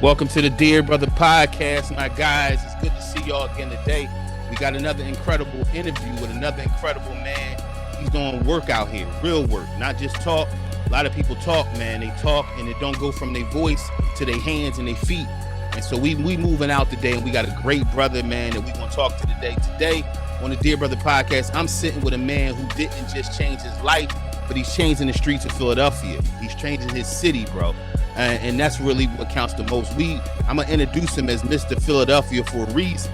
Welcome to the Dear Brother Podcast, my guys. It's good to see y'all again today. We got another incredible interview with another incredible man. He's doing work out here, real work, not just talk. A lot of people talk, man. They talk and it don't go from their voice to their hands and their feet. And so we moving out today, and we got a great brother, man, that we gonna talk to today. Today on the Dear Brother Podcast, I'm sitting with a man who didn't just change his life, but he's changing the streets of Philadelphia. He's changing his city, bro. And that's really what counts the most. I'm gonna introduce him as Mr. Philadelphia for a reason.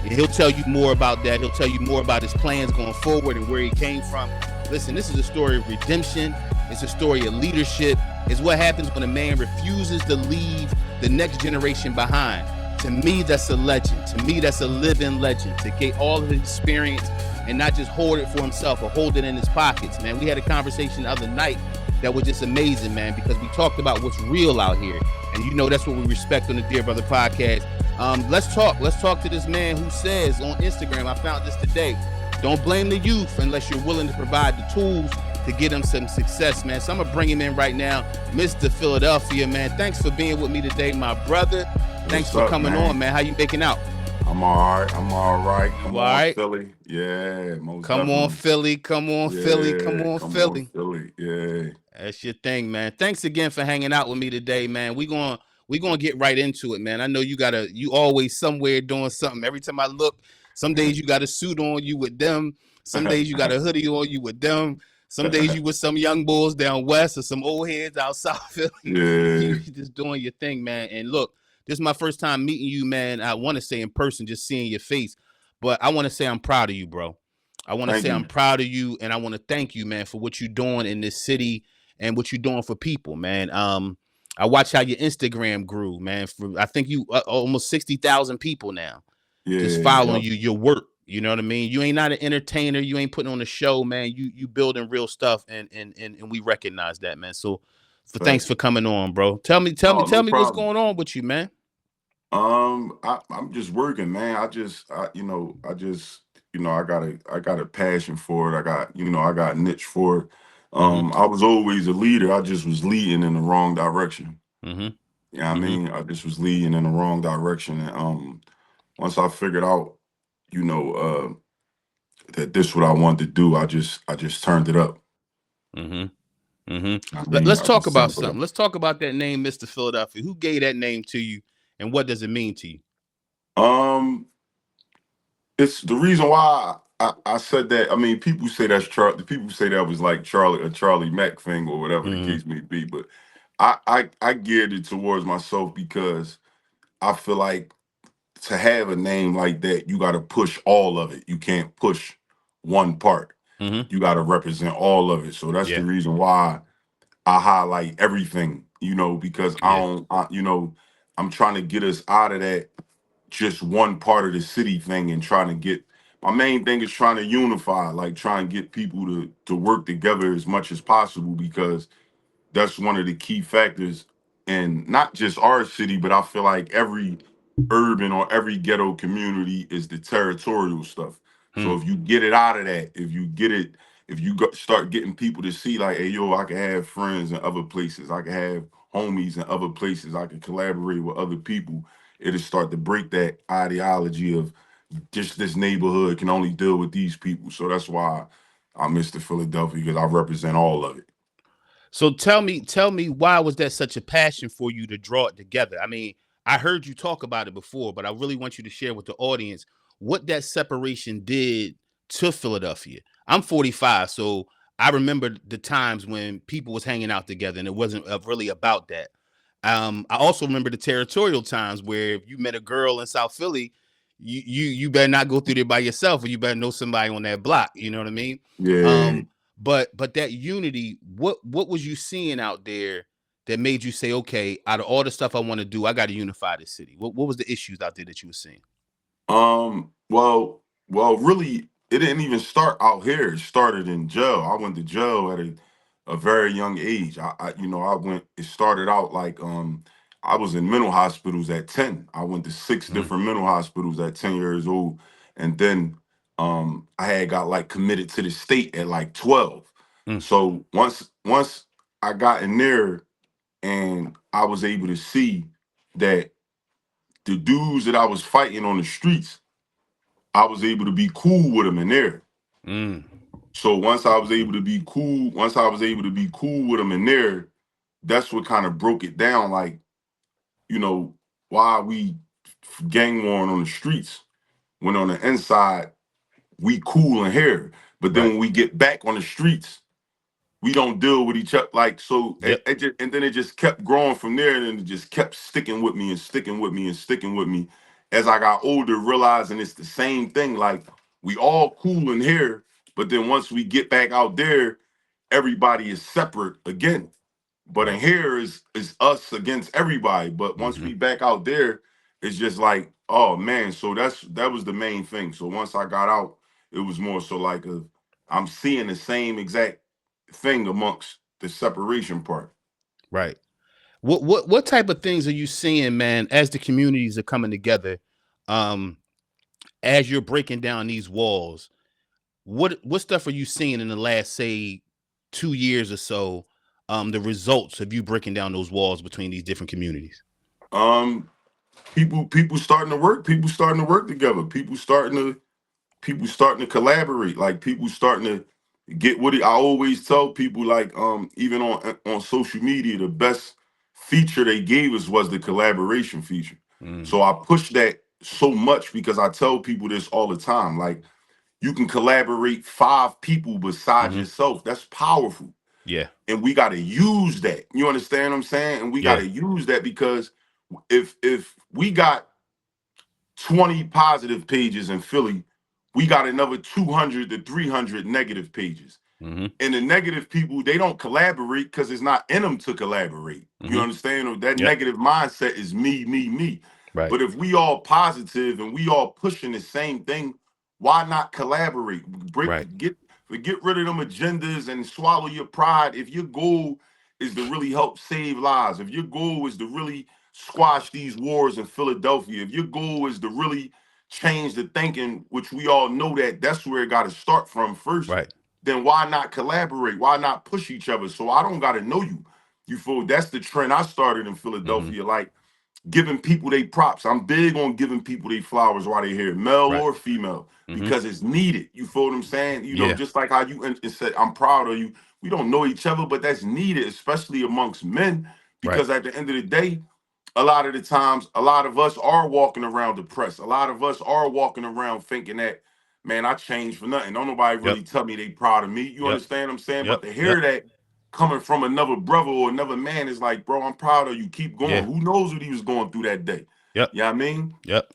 And he'll tell you more about that. He'll tell you more about his plans going forward and where he came from. Listen, this is a story of redemption. It's a story of leadership. It's what happens when a man refuses to leave the next generation behind. To me, that's a legend. To me, that's a living legend. To get all of his experience and not just hoard it for himself or hold it in his pockets, man. We had a conversation the other night that was just amazing, man, because we talked about what's real out here. And you know that's what we respect on the Dear Brother Podcast. Let's talk. Let's talk to this man who says on Instagram, I found this today, don't blame the youth unless you're willing to provide the tools to get him some success, man. So I'm going to bring him in right now, Mr. Philadelphia, man. Thanks for being with me today, my brother. Thanks for coming on, man. How you making out? I'm all right. I'm all right. Come You all on, right? Philly. Yeah, most Come on, definitely. Philly. Come on, Philly. Come Yeah, on, come on, Philly. Philly. Yeah. That's your thing, man. Thanks again for hanging out with me today, man. We gonna get right into it, man. I know you always somewhere doing something. Every time I look, some days you got a suit on, you with them. Some days you got a hoodie on, you with them. Some days you with some young bulls down west or some old heads out south Philly. You Yeah. just doing your thing, man. And look, this is my first time meeting you, man. I want to say in person, just seeing your face, but I want to say I'm proud of you, bro. I want to Thank say I'm you. proud of you, and I want to thank you, man, for what you're doing in this city and what you're doing for people, man. I watched how your Instagram grew, man. I think you almost 60,000 people now just Yeah. following Yep. you, your work. You know what I mean? You ain't not an entertainer. You ain't putting on a show, man. You building real stuff, and we recognize that, man. So, thanks Facts. for coming on, bro. Tell me, tell me, Oh, tell no me what's problem. going on with you, man. I'm just working, man. I got a passion for it. I got a niche for it. Mm-hmm. I was always a leader. I just was leading in the wrong direction. Mm-hmm. Yeah, I Mm-hmm. mean, I just was leading in the wrong direction. And once I figured out, you know, that this what I wanted to do, I just turned it up. Mm-hmm. Mm-hmm. I mean, Let's I talk just about turned it up. something. Let's talk about that name, Mr. Philadelphia. Who gave that name to you, and what does it mean to you? Um, it's the reason why I said that. I mean, people say that's Charlie. People say that was like Charlie, a Charlie Mack thing or whatever the Mm-hmm. case may be. But I geared it towards myself because I feel like to have a name like that, you got to push all of it. You can't push one part. Mm-hmm. You got to represent all of it. So that's the Yeah. reason why I highlight everything, because Yeah. I'm trying to get us out of that just one part of the city thing and trying to get my main thing is trying to unify, like try and get people to work together as much as possible because that's one of the key factors in not just our city, but I feel like every urban or every ghetto community is the territorial stuff. So Mm. if you get it out of that, if you start getting people to see like, hey, yo, I can have friends in other places, I can have homies in other places, I can collaborate with other people. It'll start to break that ideology of just this neighborhood can only deal with these people. So that's why I'm Mr. Philadelphia because I represent all of it. So tell me why was that such a passion for you to draw it together? I mean, I heard you talk about it before, but I really want you to share with the audience what that separation did to Philadelphia. I'm 45, so I remember the times when people was hanging out together and it wasn't really about that. I also remember the territorial times where if you met a girl in South Philly, you better not go through there by yourself, or you better know somebody on that block. You know what I mean? Yeah. But that unity, what was you seeing out there that made you say, okay, out of all the stuff I want to do, I got to unify this city? What was the issues out there that you were seeing? Well, really, it didn't even start out here. It started in jail. I went to jail at a very young age. I went. It started out like I was in mental hospitals at 10. I went to six Mm, different mental hospitals at 10 years old, and then I had got like committed to the state at like 12. mm, So once I got in there and I was able to see. that the dudes that I was fighting on the streets, I was able to be cool with them in there. Mm. So once I was able to be cool with them in there, that's what kind of broke it down. Like, you know, why we gang warring on the streets when on the inside we cool in here. But then Right. when we get back on the streets, we don't deal with each other. Like, so Yep. and then it just kept growing from there, and then it just kept sticking with me and sticking with me and sticking with me as I got older, realizing it's the same thing. Like, we all cool in here, but then once we get back out there, everybody is separate again. But in Right. here is us against everybody. But once Mm-hmm. we back out there, it's just like, oh man. So that was the main thing. So once I got out, it was more so like I'm seeing the same exact thing amongst the separation part. Right. What type of things are you seeing, man, as the communities are coming together? Um, as you're breaking down these walls, what stuff are you seeing in the last, say, 2 years or so? The results of you breaking down those walls between these different communities. Um, people starting to work, people starting to work together, people starting to collaborate, like people starting to get what I always tell people, like even on social media, the best feature they gave us was the collaboration feature. Mm. So I push that so much because I tell people this all the time. Like, you can collaborate 5 people besides Mm-hmm. yourself. That's powerful. Yeah. And we got to use that. You understand what I'm saying? And we got Yeah. to use that because if we got 20 positive pages in Philly, we got another 200 to 300 negative pages. Mm-hmm. And the negative people, they don't collaborate because it's not in them to collaborate. You Mm-hmm. understand? That Yep. negative mindset is me, me, me. Right. But if we all positive and we all pushing the same thing, why not collaborate? Right. Get rid of them agendas and swallow your pride. If your goal is to really help save lives, if your goal is to really squash these wars in Philadelphia, if your goal is to really change the thinking, which we all know that's where it got to start from first, Right. then why not collaborate? Why not push each other? So I don't got to know you. You feel that's the trend I started in Mm-hmm. Philadelphia, like giving people they props. I'm big on giving people they flowers while they here, male Right. or female, Mm-hmm. because it's needed. You feel what I'm saying? Yeah. Just like how you said, I'm proud of you. We don't know each other, but that's needed, especially amongst men, Right. because at the end of the day, a lot of the times, a lot of us are walking around depressed. A lot of us are walking around thinking that, man, I changed for nothing. Don't nobody Yep. really tell me they proud of me. You Yep. understand what I'm saying? Yep. But to Yep. hear that coming from another brother or another man is like, bro, I'm proud of you. Keep Yeah. going. Who knows what he was going through that day? Yep. You know what I mean? Yep.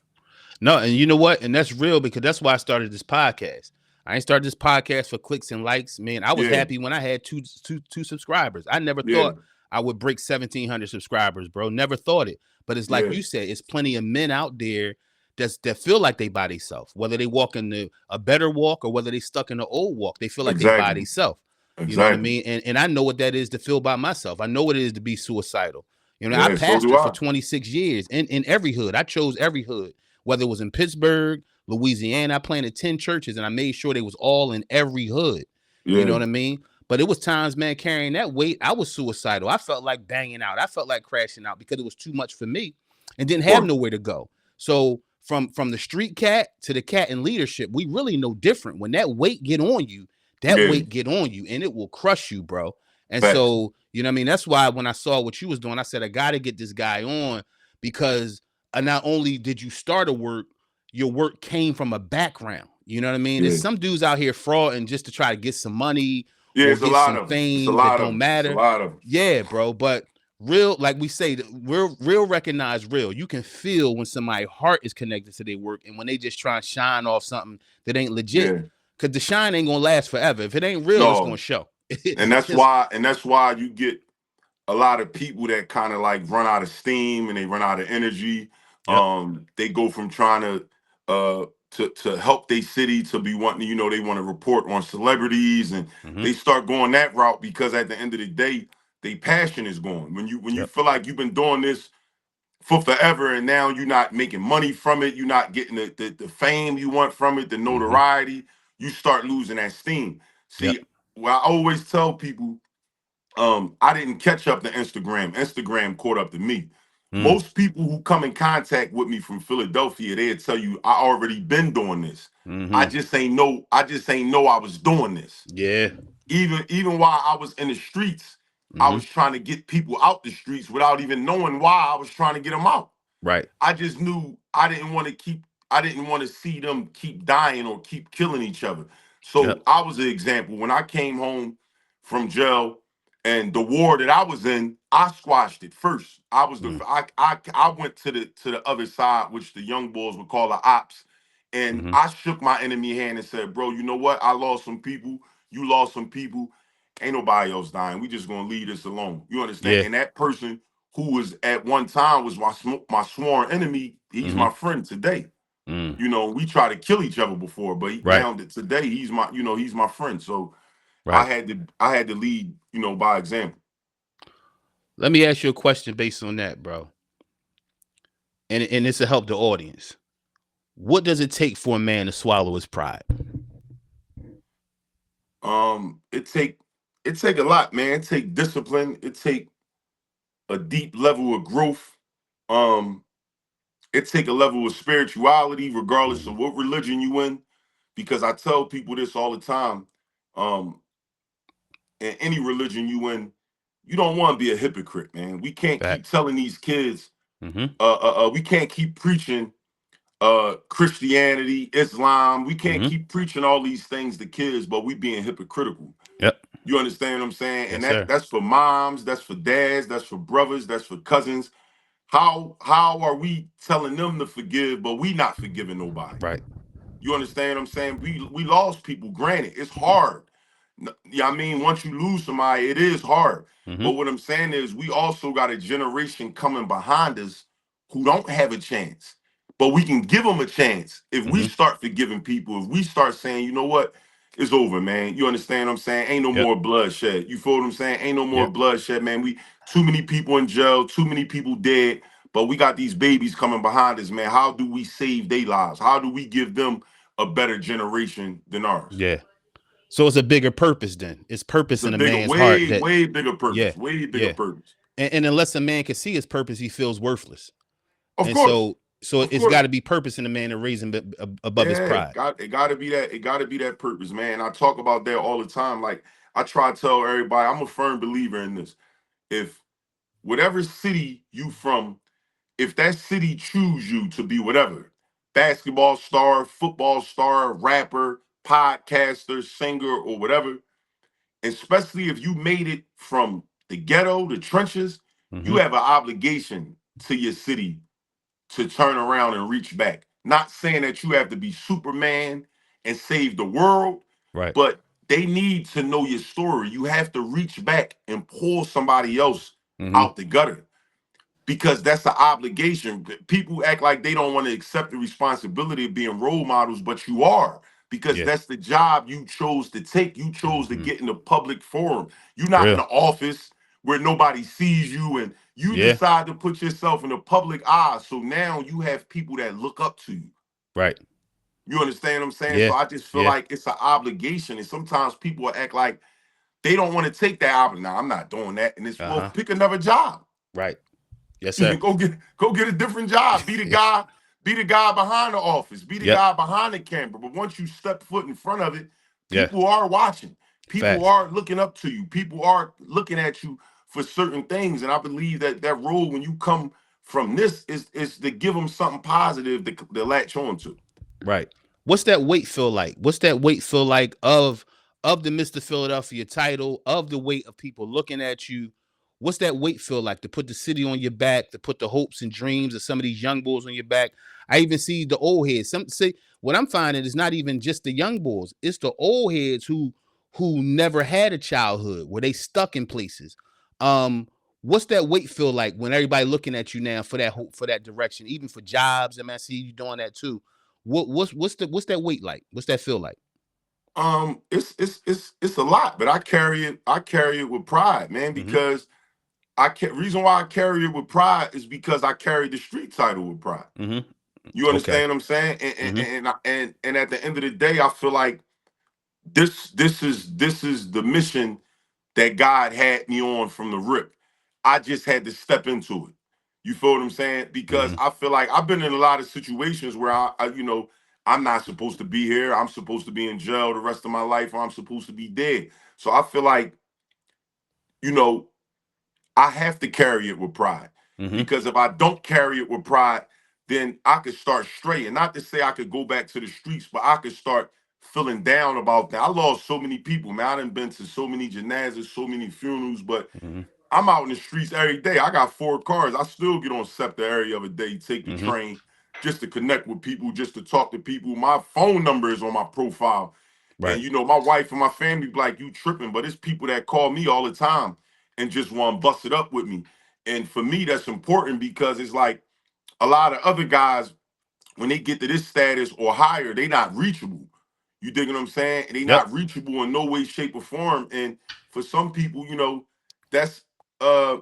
No, and you know what? And that's real because that's why I started this podcast. I ain't started this podcast for clicks and likes, man. I was Yeah, happy when I had two subscribers. I never yeah, thought I would break 1,700 subscribers, bro. Never thought it. But it's like yeah. you said, it's plenty of men out there that feel like they by themselves. Whether they walk in a better walk or whether they stuck in the old walk, they feel like they by Exactly. themselves. You know what I Exactly. mean? And I know what that is to feel by myself. I know what it is to be suicidal. You know, I Yeah, so do pastored for I. 26 years in every hood. I chose every hood, whether it was in Pittsburgh, Louisiana. I planted 10 churches and I made sure they was all in every hood. You know Yeah, what I mean? But it was times, man, carrying that weight, I was suicidal. I felt like banging out. I felt like crashing out because it was too much for me and didn't of have course. nowhere to go. So from the street cat to the cat in leadership, we really know different. When that weight get on you, that Yeah, weight get on you and it will crush you, bro. And facts. so, you know what I mean? That's why when I saw what you was doing, I said, I got to get this guy on because not only did you start a work, your work came from a background. You know what I mean? There's Yeah. some dudes out here frauding just to try to get some money Yeah, or it's a get lot some of them. It's a fame that lot of don't them. It's a matter. lot of them. Yeah, bro. But real, like we say, real recognize real. You can feel when somebody's heart is connected to their work and when they just try and shine off something that ain't legit. Yeah. Cause the shine ain't gonna last forever. If it ain't real, it's gonna No. show. And that's why you get a lot of people that kind of like run out of steam and they run out of energy. Yep. They go from trying to help their city to be wanting, they want to report on celebrities, and Mm-hmm. they start going that route because at the end of the day, their passion is gone. When you Yep. feel like you've been doing this for forever and now you're not making money from it, you're not getting the fame you want from it, the Mm-hmm. notoriety, you start losing that steam. Yep. See, well, I always tell people, I didn't catch up to Instagram. Instagram caught up to me. Mm. Most people who come in contact with me from Philadelphia, they'll tell you I already been doing this. Mm-hmm. I just ain't know I was doing this. Yeah. Even while I was in the streets, I Mm-hmm. was trying to get people out the streets without even knowing why I was trying to get them out. Right. I just knew I didn't want to see them keep dying or keep killing each other. Yep. So I was an example. When I came home from jail and the war that I was in, I squashed it first. Mm. I went to the other side, which the young boys would call the ops, and Mm-hmm. I shook my enemy hand and said, "Bro, you know what? I lost some people. You lost some people. Ain't nobody else dying. We just gonna leave this alone. You understand?" Yeah. And that person who was at one time was my sworn enemy. He's Mm-hmm. my friend today. Mm. You know, we tried to kill each other before, but Right. now that today he's my friend. So Right. I had to lead, by example. Let me ask you a question based on that, bro. And this will help the audience. What does it take for a man to swallow his pride? It take a lot, man. It take discipline. It take a deep level of growth. Um, it take a level of spirituality, regardless Mm-hmm. of what religion you in. Because I tell people this all the time. Um, in any religion you in, you don't want to be a hypocrite, man. We can't keep Facts. telling these kids, Mm-hmm. we can't keep preaching Christianity, Islam. We can't Mm-hmm. keep preaching all these things to kids, but we being hypocritical. Yep. You understand what I'm saying? And Yes, sir. that's for moms, that's for dads, that's for brothers, that's for cousins. How are we telling them to forgive, but we not forgiving nobody? Right. You understand what I'm saying? We lost people. Granted, it's hard. Yeah, I mean, once you lose somebody, it is hard. Mm-hmm. But what I'm saying is, we also got a generation coming behind us who don't have a chance. But we can give them a chance if we Mm-hmm. start forgiving people. If we start saying, you know what, it's over, man. You understand what I'm saying? Ain't no Yep. more bloodshed. You feel what I'm saying? Ain't no more Yep. bloodshed, man. We too many people in jail, too many people dead. But we got these babies coming behind us, man. How do we save their lives? How do we give them a better generation than ours? Yeah. So it's a bigger purpose then. It's It's purpose a in a bigger, man's heart that, way bigger yeah, purpose. Way bigger yeah. purpose. And unless a man can see his purpose, he feels worthless. Of And course. so Of it's got course. to be purpose in a man to raise him above his Yeah, pride. it gotta be that. It gotta be that purpose, man. I talk about that all the time. Like, I try to tell everybody, I'm a firm believer in this. If whatever city you from, if that city choose you to be whatever, basketball star, football star, rapper, podcaster, singer, or whatever, especially if you made it from the ghetto, the trenches, you Mm-hmm. have an obligation to your city to turn around and reach back. Not saying that you have to be Superman and save the world, Right. but they need to know your story. You have to reach back and pull somebody else Mm-hmm. out the gutter, because that's an obligation. People act like they don't want to accept the responsibility of being role models, but you are, because Yeah. that's the job you chose to take. You chose to Mm-hmm. get in the public forum. You're not in Real. the office where nobody sees you, and you Yeah. decide to put yourself in the public eye. So now you have people that look up to you. Right. You understand what I'm saying? Yeah. So I just feel Yeah. like it's an obligation, and sometimes people act like they don't want to take that obligation. Now, I'm not doing that, and it's, well, Uh-huh. pick another job. Right. Yes, sir. Go get a different job. Yeah. Be the guy behind the office. Be the Yep. guy behind the camera. But once you step foot in front of it, Yeah. people are watching. People Facts. are looking up to you. People are looking at you for certain things. And I believe that that role, when you come from this, is to give them something positive to latch on to. Right. What's that weight feel like? What's that weight feel like of the Mr. Philadelphia title, of the weight of people looking at you? What's that weight feel like to put the city on your back, to put the hopes and dreams of some of these young bulls on your back? I even see the old heads. Some say what I'm finding is not even just the young bulls, it's the old heads who never had a childhood, where they stuck in places. Um, what's that weight feel like when everybody looking at you now for that hope, for that direction, even for jobs? I see you doing that too. What's that weight like? What's that feel like? It's a lot, but I carry it with pride, man, Mm-hmm. because reason why I carry it with pride is because I carry the street title with pride. Mm-hmm. You Okay. understand what I'm saying? Mm-hmm. And at the end of the day, I feel like this is the mission that God had me on from the rip. I just had to step into it. You feel what I'm saying? Because Mm-hmm. I feel like I've been in a lot of situations where I'm not supposed to be here. I'm supposed to be in jail the rest of my life, or I'm supposed to be dead. So I feel like, you know, I have to carry it with pride. Mm-hmm. Because if I don't carry it with pride, then I could start straying. Not to say I could go back to the streets, but I could start feeling down about that. I lost so many people, man. I done been to so many janazas, so many funerals, but Mm-hmm. I'm out in the streets every day. I got 4 cars. I still get on SEPTA every other day, take the Mm-hmm. train just to connect with people, just to talk to people. My phone number is on my profile. And Right. my wife and my family be like, you tripping, but it's people that call me all the time and just want to bust it up with me. And for me, that's important because it's like a lot of other guys, when they get to this status or higher, they not reachable. You dig what I'm saying? They Yep. not reachable in no way, shape, or form. And for some people, that's uh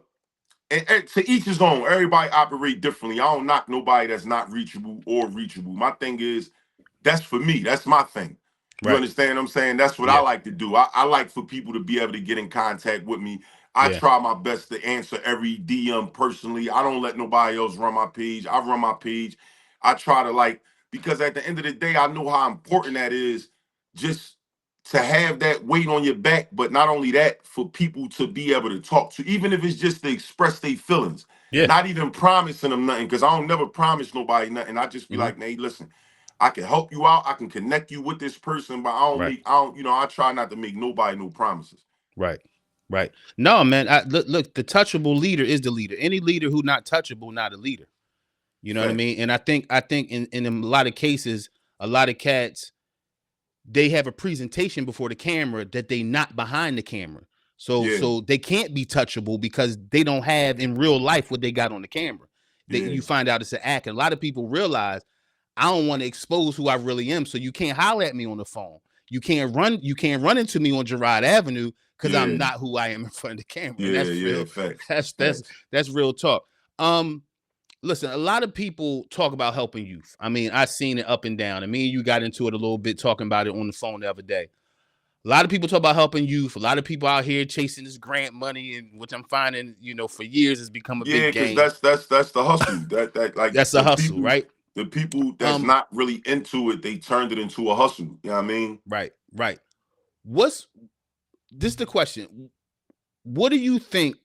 and to each his own. Everybody operate differently. I don't knock nobody that's not reachable or reachable. My thing is, that's for me. That's my thing. You Right. understand what I'm saying? That's what I Yeah. like to do. I like for people to be able to get in contact with me. I Yeah. try my best to answer every DM personally. I don't let nobody else run my page. I run my page. I try to because at the end of the day, I know how important that is just to have that weight on your back, but not only that, for people to be able to talk to, even if it's just to express their feelings, Yeah. not even promising them nothing, because I don't never promise nobody nothing. I just be Mm-hmm. like, hey, listen, I can help you out. I can connect you with this person, but Right. I don't, I try not to make nobody no promises. Right. Right. No, man. Look, the touchable leader is the leader. Any leader who not touchable, not a leader. You know what I Facts. mean? And I think in a lot of cases, a lot of cats, they have a presentation before the camera that they not behind the camera. So Yeah, so they can't be touchable because they don't have in real life what they got on the camera. That yeah, you find out it's an act. And a lot of people realize I don't want to expose who I really am. So you can't holler at me on the phone. You can't run into me on Girard Avenue because I'm yeah, not who I am in front of the camera. And yeah, that's yeah. real, Facts, that's that's facts. that's real talk. Um, listen, a lot of people talk about helping youth. I mean, I've seen it up and down. And me and you got into it a little bit talking about it on the phone the other day. A lot of people talk about helping youth. A lot of people out here chasing this grant money, and which I'm finding, for years has become a Yeah, big because game. that's the hustle. That like That's a hustle, right? the people that's Um, not really into it, they turned it into a hustle. You know what I mean? right, right. What's this is the question? What do you think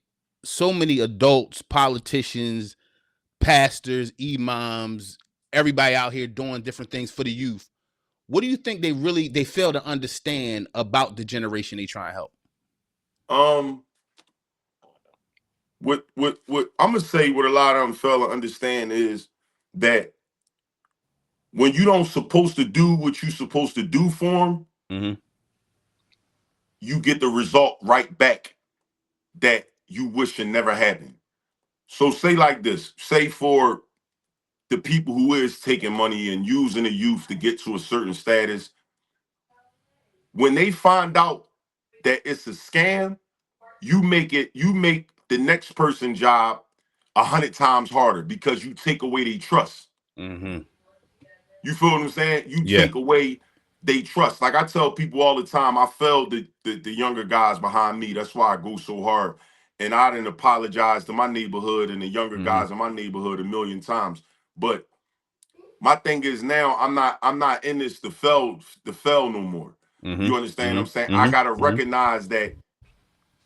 so many adults, politicians, pastors, imams, everybody out here doing different things for the youth? What do you think they fail to understand about the generation they try and help? Um, what I'm gonna say, what a lot of them fella understand is that when you don't supposed to do what you supposed to do for them, Mm-hmm. you get the result right back that you wish it never happened. So say like this, say for the people who is taking money and using the youth to get to a certain status, when they find out that it's a scam, you make the next person's job 100 times harder because you take away their trust. Mm-hmm. You feel what I'm saying? You Yeah. take away they trust. Like I tell people all the time, I failed the younger guys behind me. That's why I go so hard. And I didn't apologize to my neighborhood and the younger Mm-hmm. guys in my neighborhood a million times. But my thing is now I'm not in this to fail no more. Mm-hmm. You understand what I'm saying? Mm-hmm. I gotta Mm-hmm. recognize that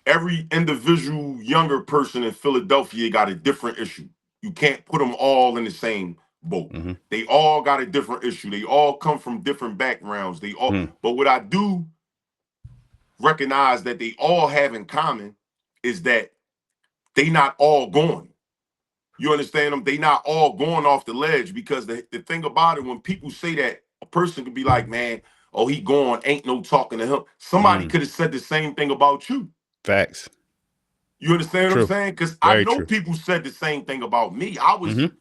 every individual younger person in Philadelphia got a different issue. You can't put them all in the same boat. Mm-hmm. They all got a different issue. They all come from different backgrounds. Mm-hmm. But what I do recognize that they all have in common is that they not all going. You understand them? They not all going off the ledge because the thing about it, when people say that, a person could be like, man, oh, he gone, ain't no talking to him. Somebody Mm-hmm. could have said the same thing about you. Facts. You understand what I'm True. saying? Because I Very know true. people said the same thing about me. I was Mm-hmm.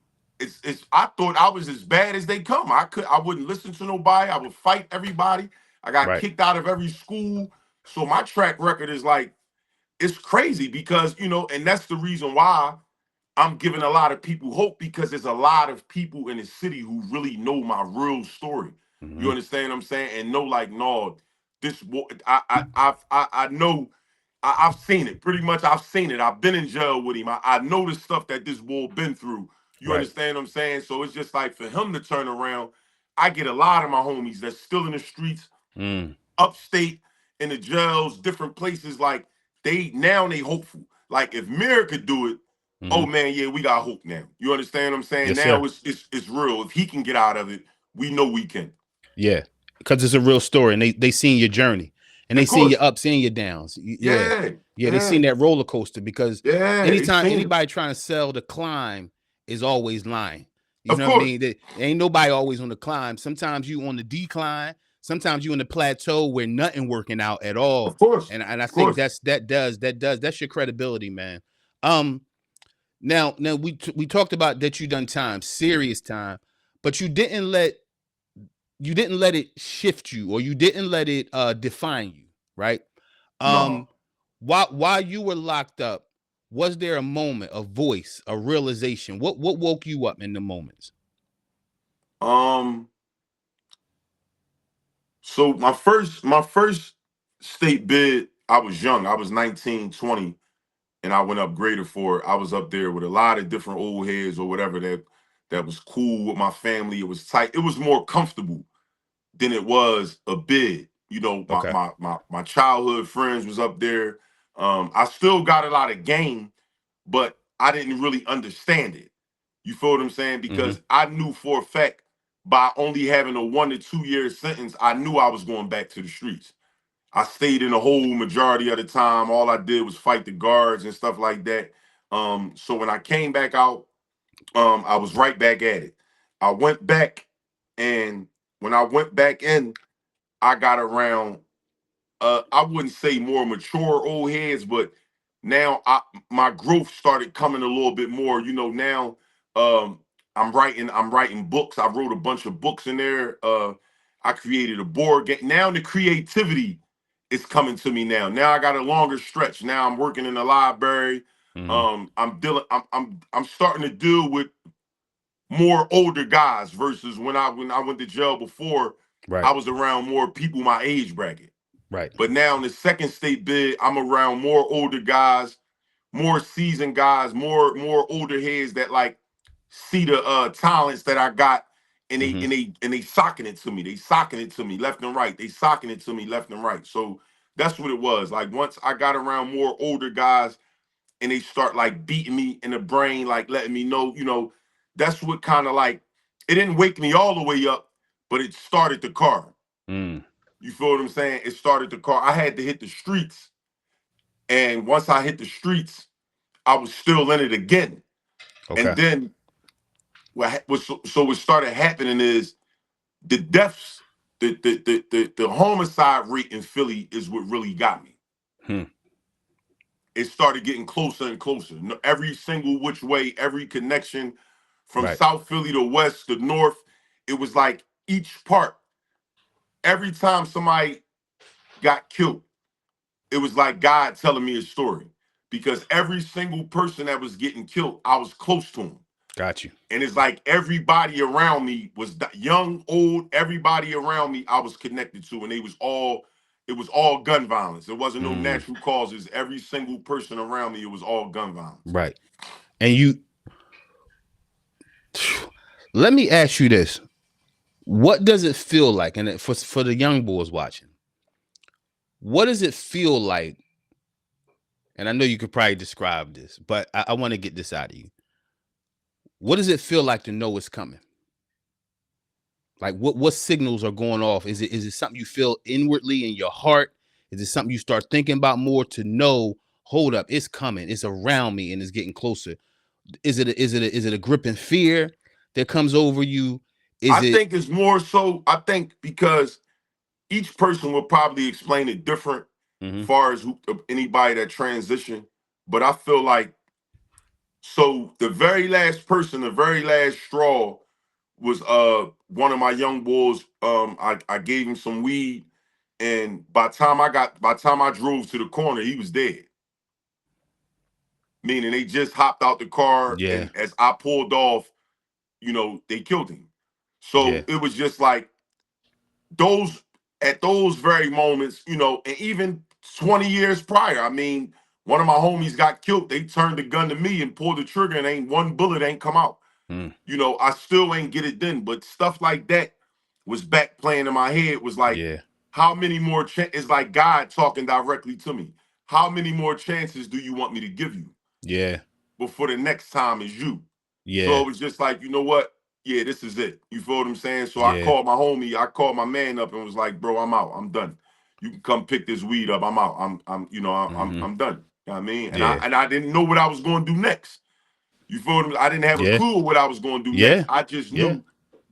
it's I thought I was as bad as they come. I wouldn't listen to nobody. I would fight everybody. I got Right. kicked out of every school. So my track record is like it's crazy because and that's the reason why I'm giving a lot of people hope because there's a lot of people in the city who really know my real story. You Mm-hmm. understand what I'm saying? And know like, no, this I know I've seen it. Pretty much I've seen it. I've been in jail with him. I know the stuff that this bull been through. You Right. understand what I'm saying? So it's just like for him to turn around, I get a lot of my homies that's still in the streets, Mm. upstate, in the jails, different places. Like they hopeful. Like if Mir could do it, oh Hmm. man, yeah, we got hope now. You understand what I'm saying? Yes, sir. Now it's real. If he can get out of it, we know we can. Yeah, because it's a real story, and they seen your journey, and they Of seen your course. ups and your downs. Yeah, Yeah. yeah, they Yeah. seen that roller coaster. Because Yeah. They anytime seen it. anybody trying to sell the climb is always lying. You Of know what I course. mean? Ain't nobody always on the climb. Sometimes you on the decline. Sometimes you in the plateau where nothing working out at all. Of course. And I Of think course. that's your credibility, man. Um, now we talked about that you done time, serious time, but you didn't let it shift you, or you didn't let it define you, right? No. um while you were locked up, was there a moment, a voice, a realization? What woke you up in the moments? Um. So my first state bid, I was young. I was 19, 20, and I went up greater for it. I was up there with a lot of different old heads or whatever that was cool with my family. It was tight. It was more comfortable than it was a bid. You know, my Okay. my my my childhood friends was up there. I still got a lot of game, but I didn't really understand it. You feel what I'm saying? Mm-hmm. Because I knew for a fact by only having a 1 to 2 year sentence, I knew I was going back to the streets. I stayed in the whole majority of the time. All I did was fight the guards and stuff like that. So when I came back out, I was right back at it. I went back, and when I went back in, I got around I wouldn't say more mature old heads, but now my growth started coming a little bit more. You know, now um I'm writing books. I wrote a bunch of books in there. I created a board game. Now the creativity is coming to me now. Now I got a longer stretch. Now I'm working in the library. Mm-hmm. I'm starting to deal with more older guys versus when I went to jail before. Right. I was around more people my age bracket. Right. But now in the second state bid, I'm around more older guys, more seasoned guys, more older heads that like see the talents that I got, and they Mm-hmm. and they and they socking it to me. They socking it to me left and right. They socking it to me left and right. So that's what it was. Like once I got around more older guys and they start like beating me in the brain, like letting me know, that's what kind of like it didn't wake me all the way up, but it started the car. Mm. You feel what I'm saying? It started the car. I had to hit the streets. And once I hit the streets, I was still in it again. And Okay. then what started happening is the deaths, the homicide rate in Philly is what really got me. Hmm. It started getting closer and closer. Every single which way, every connection from Right. South Philly to West to North, it was like each part, every time somebody got killed, it was like God telling me a story, because every single person that was getting killed, I was close to him. Got you. And it's like everybody around me was young, old, everybody around me I was connected to, and it was all gun violence. There wasn't no Mm. natural causes. Every single person around me, it was all gun violence. Right. And you, let me ask you this: what does it feel like? And for the young boys watching, what does it feel like? And I know you could probably describe this, but I want to get this out of you. What does it feel like to know it's coming? Like what signals are going off? Is it something you feel inwardly in your heart? Is it something you start thinking about more to know? Hold up, it's coming. It's around me and it's getting closer. Is it a gripping fear that comes over you? Is I it? think it's more so, I think because each person will probably explain it different Mm-hmm. far as anybody that transition. But I feel like, so the very last person, the very last straw was one of my young boys. I gave him some weed, and by the time I drove to the corner, he was dead. Meaning they just hopped out the car, Yeah. and as I pulled off, they killed him. Yeah. So it was just like those, at those very moments, and even 20 years prior. I mean, one of my homies got killed. They turned the gun to me and pulled the trigger, and ain't one bullet ain't come out. Mm. You know, I still ain't get it done. But stuff like that was back playing in my head. Was like, Yeah. how many more it's like God talking directly to me. How many more chances do you want me to give you Yeah. before the next time is you? So Yeah. it was just like, you know what? Yeah, this is it. You feel what I'm saying? So I Yeah. called my homie, I called my man up and was like, bro, I'm out. I'm done. You can come pick this weed up. I'm out. Mm-hmm. I'm done. You know what I mean? And Yeah. I didn't know what I was going to do next. You feel what I didn't have a Yeah. clue what I was going to do next. Yeah. I just Yeah. knew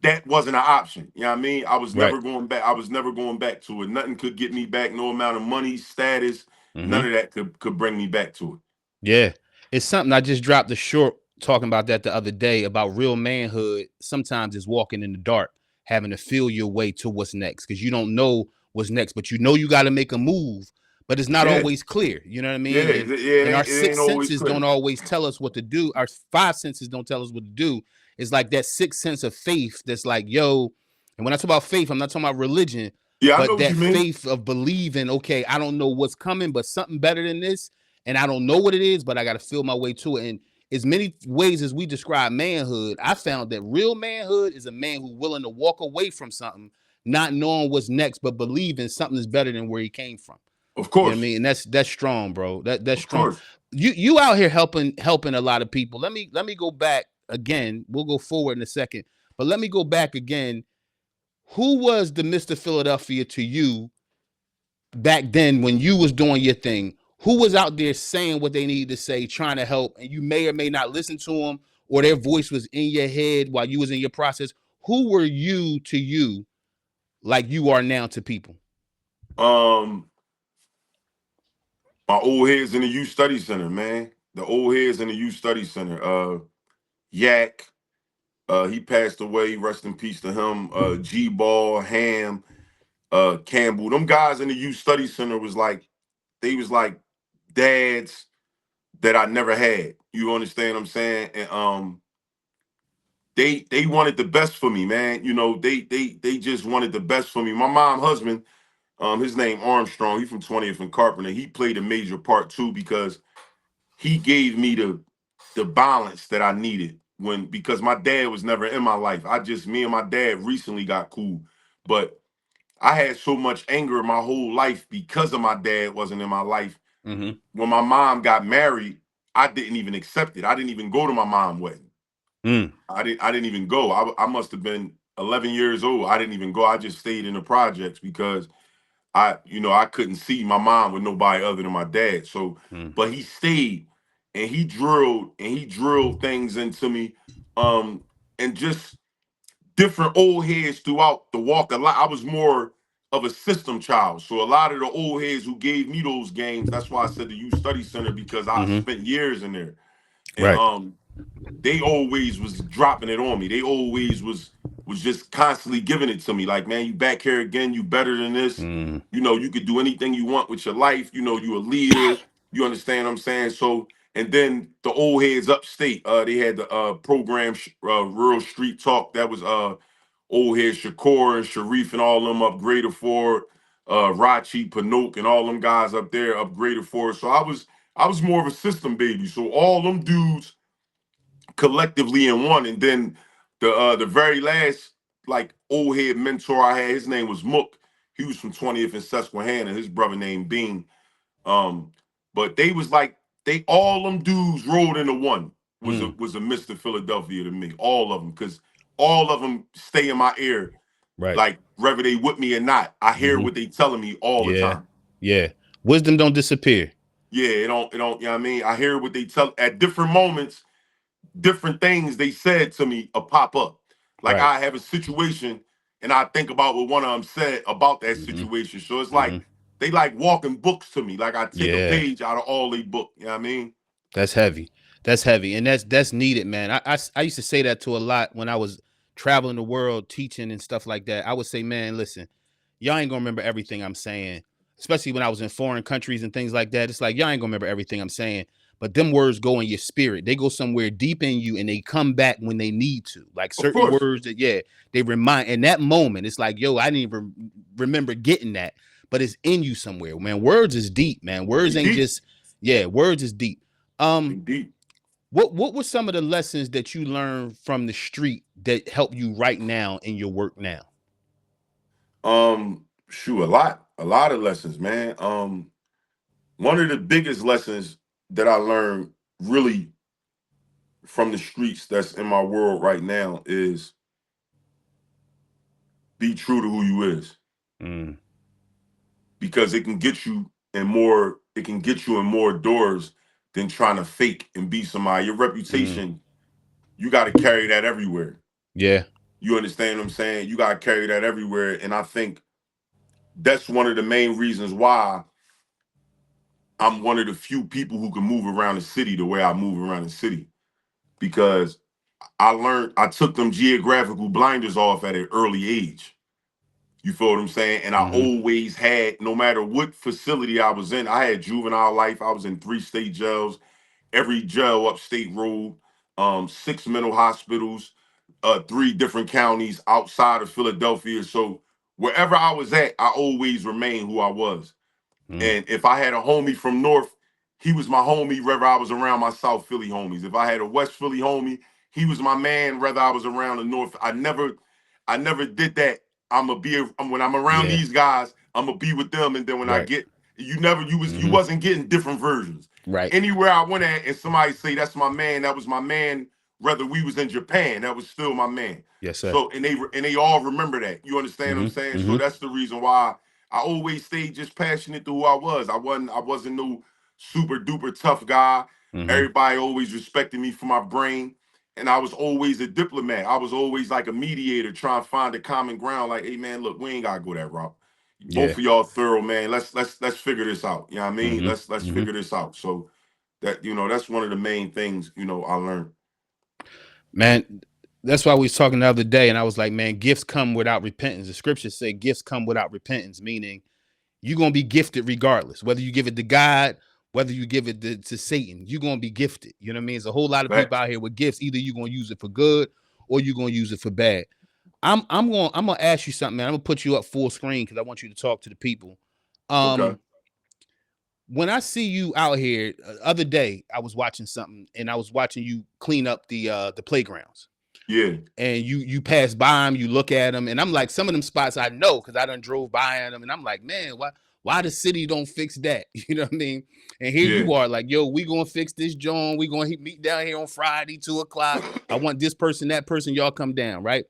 that wasn't an option. You know what I mean? I was Right. never going back. I was never going back to it. Nothing could get me back. No amount of money, status, Mm-hmm. none of that could bring me back to it. Yeah. It's something I just dropped a short talking about that the other day about real manhood. Sometimes it's walking in the dark, having to feel your way to what's next because you don't know what's next, but you know you got to make a move, but it's not Yeah. always clear. You know what I Yeah. mean? And our It ain't six always senses don't clear. always tell us what to do. Our five senses don't tell us what to do. It's like that sixth sense of faith that's like, yo, and when I talk about faith, I'm not talking about religion, Yeah, I know but what that you mean. faith of believing, okay, I don't know what's coming, but something better than this and I don't know what it is, but I got to feel my way to it. And as many ways as we describe manhood, I found that real manhood is a man who's willing to walk away from something, not knowing what's next, but believing something is better than where he came from. Of You know what I course. mean? And that's strong, bro. That's Of strong. course. You out here helping a lot of people. Let me go back again. We'll go forward in a second, but let me go back again. Who was the Mr. Philadelphia to you back then when you was doing your thing? Who was out there saying what they needed to say, trying to help, and you may or may not listen to them, or their voice was in your head while you was in your process? Who were you to you, like you are now to people? Um, my old heads in the youth study center, man. The old heads in the youth study center. Yak. He passed away. Rest in peace to him. G Ball, Ham, Campbell. Them guys in the youth study center they was like dads that I never had. You understand what I'm saying? And they wanted the best for me, man. You know, they just wanted the best for me. My mom husband, his name Armstrong, he from 20th and Carpenter. He played a major part too because he gave me the balance that I needed because my dad was never in my life. Me and my dad recently got cool. But I had so much anger my whole life because of my dad wasn't in my life. Mm-hmm. When my mom got married, I didn't even accept it. I didn't even go to my mom's wedding. Mm. I didn't even go. I must have been 11 years old. I didn't even go. I just stayed in the projects because I couldn't see my mom with nobody other than my dad. So, Mm. but he stayed and he drilled things into me, and just different old heads throughout the walk of life. I was more of a system child. So a lot of the old heads who gave me those games, that's why I said the youth study center, because I Mm-hmm. spent years in there. And Right. they always was dropping it on me. They always was just constantly giving it to me. Like, man, you back here again, you better than this. Mm. You know, you could do anything you want with your life. You know, you a leader. You understand what I'm saying? So, and then the old heads upstate, they had the program Rural Street Talk. That was old head Shakur and Sharif and all them upgraded for it. Rachi, Panoke, and all them guys up there upgraded for it. So I was more of a system baby. So all them dudes collectively in one. And then the very last like old head mentor I had, his name was Mook. He was from 20th and Susquehanna. His brother named Bean. Um, but they was like they all them dudes rolled into one. Mm. Was a Mr. Philadelphia to me, all of them, because all of them stay in my ear, Right. like whether they with me or not. I hear Mm-hmm. what they telling me all the Yeah. time. Yeah. Wisdom don't disappear. Yeah, it don't, you know what I mean? I hear what they tell at different moments, different things they said to me pop up. Like Right. I have a situation and I think about what one of them said about that Mm-hmm. situation. So it's Mm-hmm. like they like walking books to me. Like I take a Yeah. page out of all they book. You know what I mean? That's heavy. That's heavy, and that's needed, man. I used to say that to a lot when I was traveling the world teaching and stuff like that. I would say, man, listen, y'all ain't gonna remember everything I'm saying, especially when I was in foreign countries and things like that. It's like y'all ain't gonna remember everything I'm saying, but them words go in your spirit. They go somewhere deep in you, and they come back when they need to. Like Of certain course. words that, yeah, they remind. In that moment, it's like, yo, I didn't even remember getting that. but it's in you somewhere, man. Words is deep, man. Words ain't Indeed. just, yeah, words is deep. Um, Indeed. what were some of the lessons that you learned from the street that help you right now in your work now? Shoot, a lot of lessons, man. One of the biggest lessons that I learned really from the streets that's in my world right now is be true to who you is, Mm, because it can get you in more doors than trying to fake and be somebody. Your mm, reputation, you got to carry that everywhere. yeah. You understand what I'm saying? You got to carry that everywhere. And I think that's one of the main reasons why I'm one of the few people who can move around the city the way I move around the city, because I took them geographical blinders off at an early age. You feel what I'm saying? And I Mm-hmm. always had, no matter what facility I was in, I had juvenile life. I was in 3 state jails, every jail upstate road, 6 mental hospitals, 3 different counties outside of Philadelphia. So wherever I was at, I always remained who I was. Mm, And if I had a homie from North, he was my homie, whether I was around my South Philly homies. If I had a West Philly homie, he was my man, whether I was around the North. I never did that. When I'm around yeah. these guys, I'm gonna be with them. And then when I Right. get, you Mm-hmm. wasn't getting different versions. Right. Anywhere I went at and somebody say that's my man, that was my man. Whether we was in Japan, that was still my man. Yes, sir. So and they all remember that. You understand what I'm Mm-hmm. saying? So Mm-hmm. that's the reason why I always stayed just passionate to who I was. I wasn't no super duper tough guy. Mm-hmm. Everybody always respected me for my brain. And I was always a diplomat. I was always like a mediator, trying to find a common ground. Like, hey man, look, we ain't gotta go that route. Yeah. Both of y'all thorough, man. Let's figure this out. You know what I mean? Mm-hmm. Let's Mm-hmm. figure this out. So that, that's one of the main things, I learned. Man, that's why we was talking the other day, and I was like, man, gifts come without repentance. The scriptures say gifts come without repentance, meaning you're gonna be gifted regardless. Whether you give it to God, whether you give it to Satan, you're gonna be gifted. You know what I mean? There's a whole lot of people Facts. out here with gifts. Either you're gonna use it for good or you're gonna use it for bad. I'm gonna ask you something, man. I'm gonna put you up full screen because I want you to talk to the people. Okay. Um, when I see you out here, other day I was watching something and I was watching you clean up the playgrounds. Yeah. And you pass by them, you look at them, and I'm like, some of them spots I know because I done drove by them, and I'm like, man, why the city don't fix that? You know what I mean? And here Yeah. you are, like, yo, we gonna fix this, John. We gonna meet down here on Friday, 2 o'clock. I want this person, that person, y'all come down, right?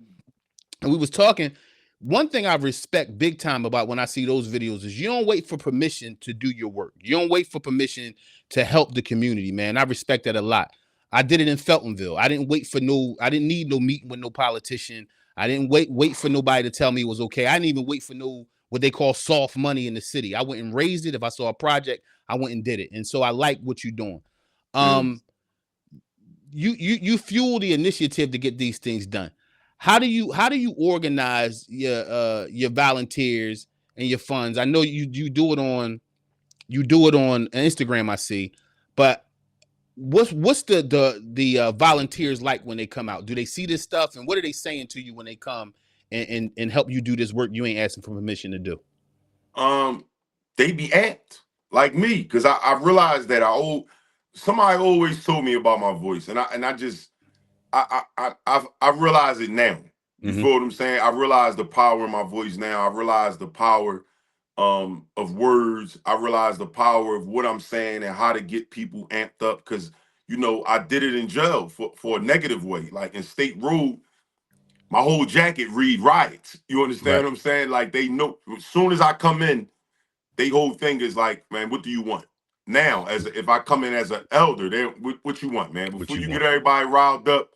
And we was talking. One thing I respect big time about when I see those videos is you don't wait for permission to do your work. You don't wait for permission to help the community, man. I respect that a lot. I did it in Feltonville. I didn't need no meeting with no politician. I didn't wait for nobody to tell me it was okay. I didn't even wait for no what they call soft money in the city. I went and raised it. If I saw a project, I went and did it. And so I like what you're doing. Yeah. Um, you fuel the initiative to get these things done. How do you organize your volunteers and your funds? I know you do it on Instagram, I see, but what's the volunteers like when they come out? Do they see this stuff, and what are they saying to you when they come and help you do this work you ain't asking for permission to do? um they be amped like me, because I realized that somebody always told me about my voice, and I just I realize it now. You Mm-hmm. feel what I'm saying? I realize the power in my voice now. I realize the power of words. I realize the power of what I'm saying and how to get people amped up, because I did it in jail for a negative way. Like in State Road, my whole jacket read riots. You understand Right. what I'm saying? Like they know as soon as I come in, they whole thing is like, man, what do you want? Now, if I come in as an elder, they what you want, man? What Before you you get want? everybody riled up,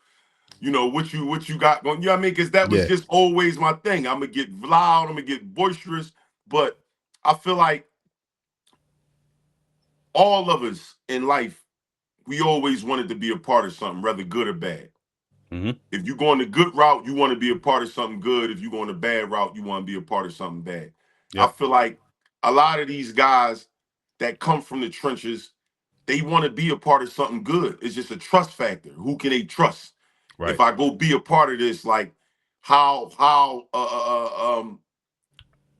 what you got going. You know what I mean? Because that was Yeah. just always my thing. I'm gonna get loud, I'm gonna get boisterous, but I feel like all of us in life, we always wanted to be a part of something, whether good or bad. Mm-hmm. If you're going the good route, you want to be a part of something good. If you're going the bad route, you want to be a part of something bad. I Yep. feel like a lot of these guys that come from the trenches, they want to be a part of something good. It's just a trust factor. Who can they trust? If Right. I go be a part of this, like how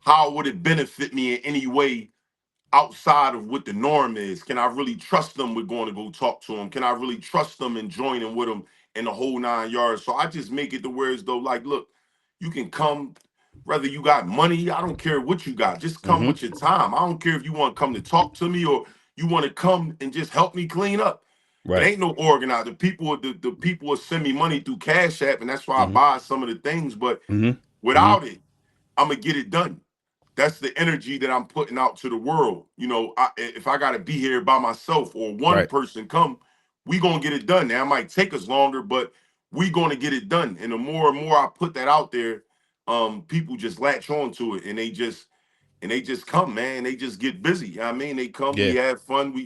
how would it benefit me in any way outside of what the norm is? Can I really trust them with going to go talk to them? Can I really trust them and joining with them in the whole 9 yards? So I just make it to where as though, like, look, you can come, whether you got money, I don't care what you got, just come Mm-hmm. with your time. I don't care if you want to come to talk to me or you want to come and just help me clean up. It Right. ain't no organizer. The people will send me money through Cash App, and that's why I Mm-hmm. buy some of the things. But Mm-hmm. Mm-hmm. without it, I'm gonna get it done. That's the energy that I'm putting out to the world. If I gotta be here by myself or one Right. person come, we gonna get it done. Now it might take us longer, but we gonna get it done. And the more and more I put that out there, people just latch on to it and they just come, man. They just get busy. You know what I mean, they come, we Yeah. have fun, we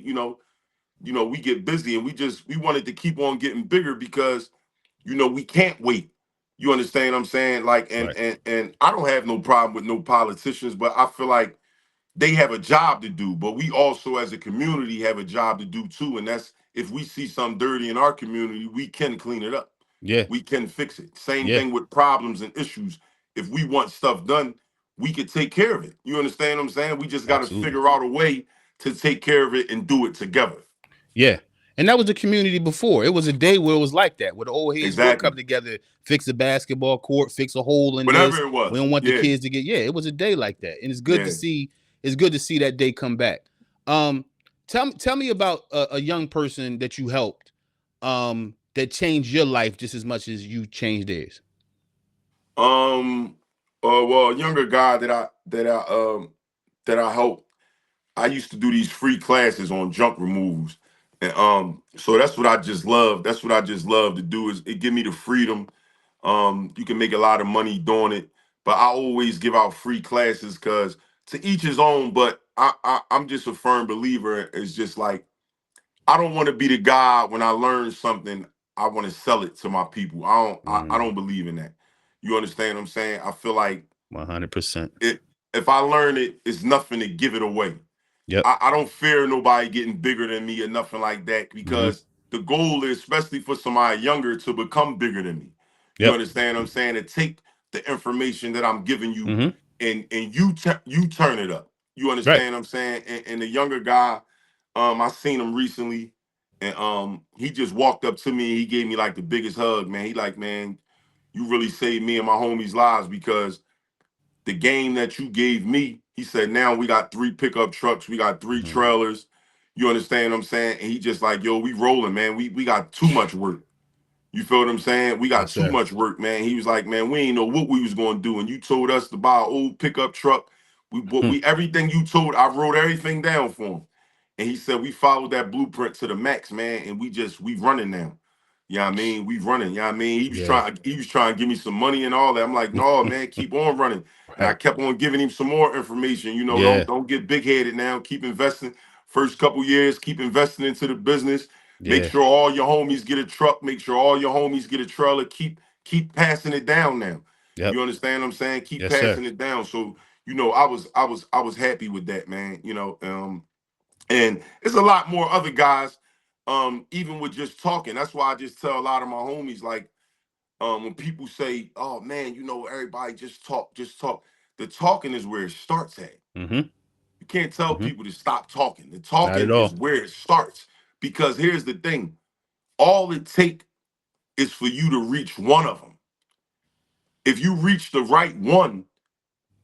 get busy and we wanted to keep on getting bigger because we can't wait. You understand what I'm saying? Like, and Right. and and I don't have no problem with no politicians, but I feel like they have a job to do. But we also, as a community, have a job to do too. And that's if we see something dirty in our community, we can clean it up. Yeah. We can fix it. Same Yeah. thing with problems and issues. If we want stuff done, we could take care of it. You understand what I'm saying? We just got to Absolutely. figure out a way to take care of it and do it together. Yeah. And that was the community before. It was a day where it was like that, where the old heads will Exactly. come together, fix a basketball court, fix a hole in Whatever this. it We was. don't want the Yeah. kids to get. Yeah, it was a day like that, and it's good to Yeah. see. It's good to see that day come back. Um, tell me about a young person that you helped, that changed your life just as much as you changed theirs. Um. Well, a younger guy that I helped. I used to do these free classes on junk removals, and so that's what I just love. That's what I just love to do. Is it give me the freedom. You can make a lot of money doing it, but I always give out free classes because to each his own. But I'm just a firm believer. It's just like I don't want to be the guy when I learn something. I want to sell it to my people. I don't believe in that. You understand what I'm saying? I feel like 100%. it if I learn it, it's nothing to give it away. Yep. I don't fear nobody getting bigger than me or nothing like that Mm-hmm. because the goal is, especially for somebody younger, to become bigger than me. You Yep. understand what I'm saying? To take the information that I'm giving you Mm-hmm. and you turn it up. You Right. understand what I'm saying? And the younger guy, I seen him recently, and he just walked up to me. And he gave me like the biggest hug, man. He like, man, you really saved me and my homies' lives because the game that you gave me, he said, now we got 3 pickup trucks, we got 3 trailers. You understand what I'm saying? And he just like, yo, we rolling, man. We got too much work. You feel what I'm saying? We got Yes, too sir. much work, man. He was like, man, we ain't know what we was gonna do. And you told us to buy an old pickup truck. We everything you told, I wrote everything down for him. And he said we followed that blueprint to the max, man. And we running now. You know what I mean? We running. You know what I mean? Yeah. He was trying to give me some money and all that. I'm like, no, man, keep on running. And I Right. kept on giving him some more information. Yeah. Don't get big headed now. Keep investing. First couple years, keep investing into the business. Make Yeah. sure all your homies get a truck. Make sure all your homies get a trailer. Keep passing it down now. Yep. You understand what I'm saying? Keep Yes, sir. passing it down. So I was happy with that, man. And it's a lot more other guys. Even with just talking. That's why I just tell a lot of my homies, like, when people say, "Oh man, everybody just talk, just talk." The talking is where it starts at. Mm-hmm. You can't tell Mm-hmm. people to stop talking. The Not at talking is all. where it starts. Because here's the thing: all it takes is for you to reach one of them. If you reach the right one,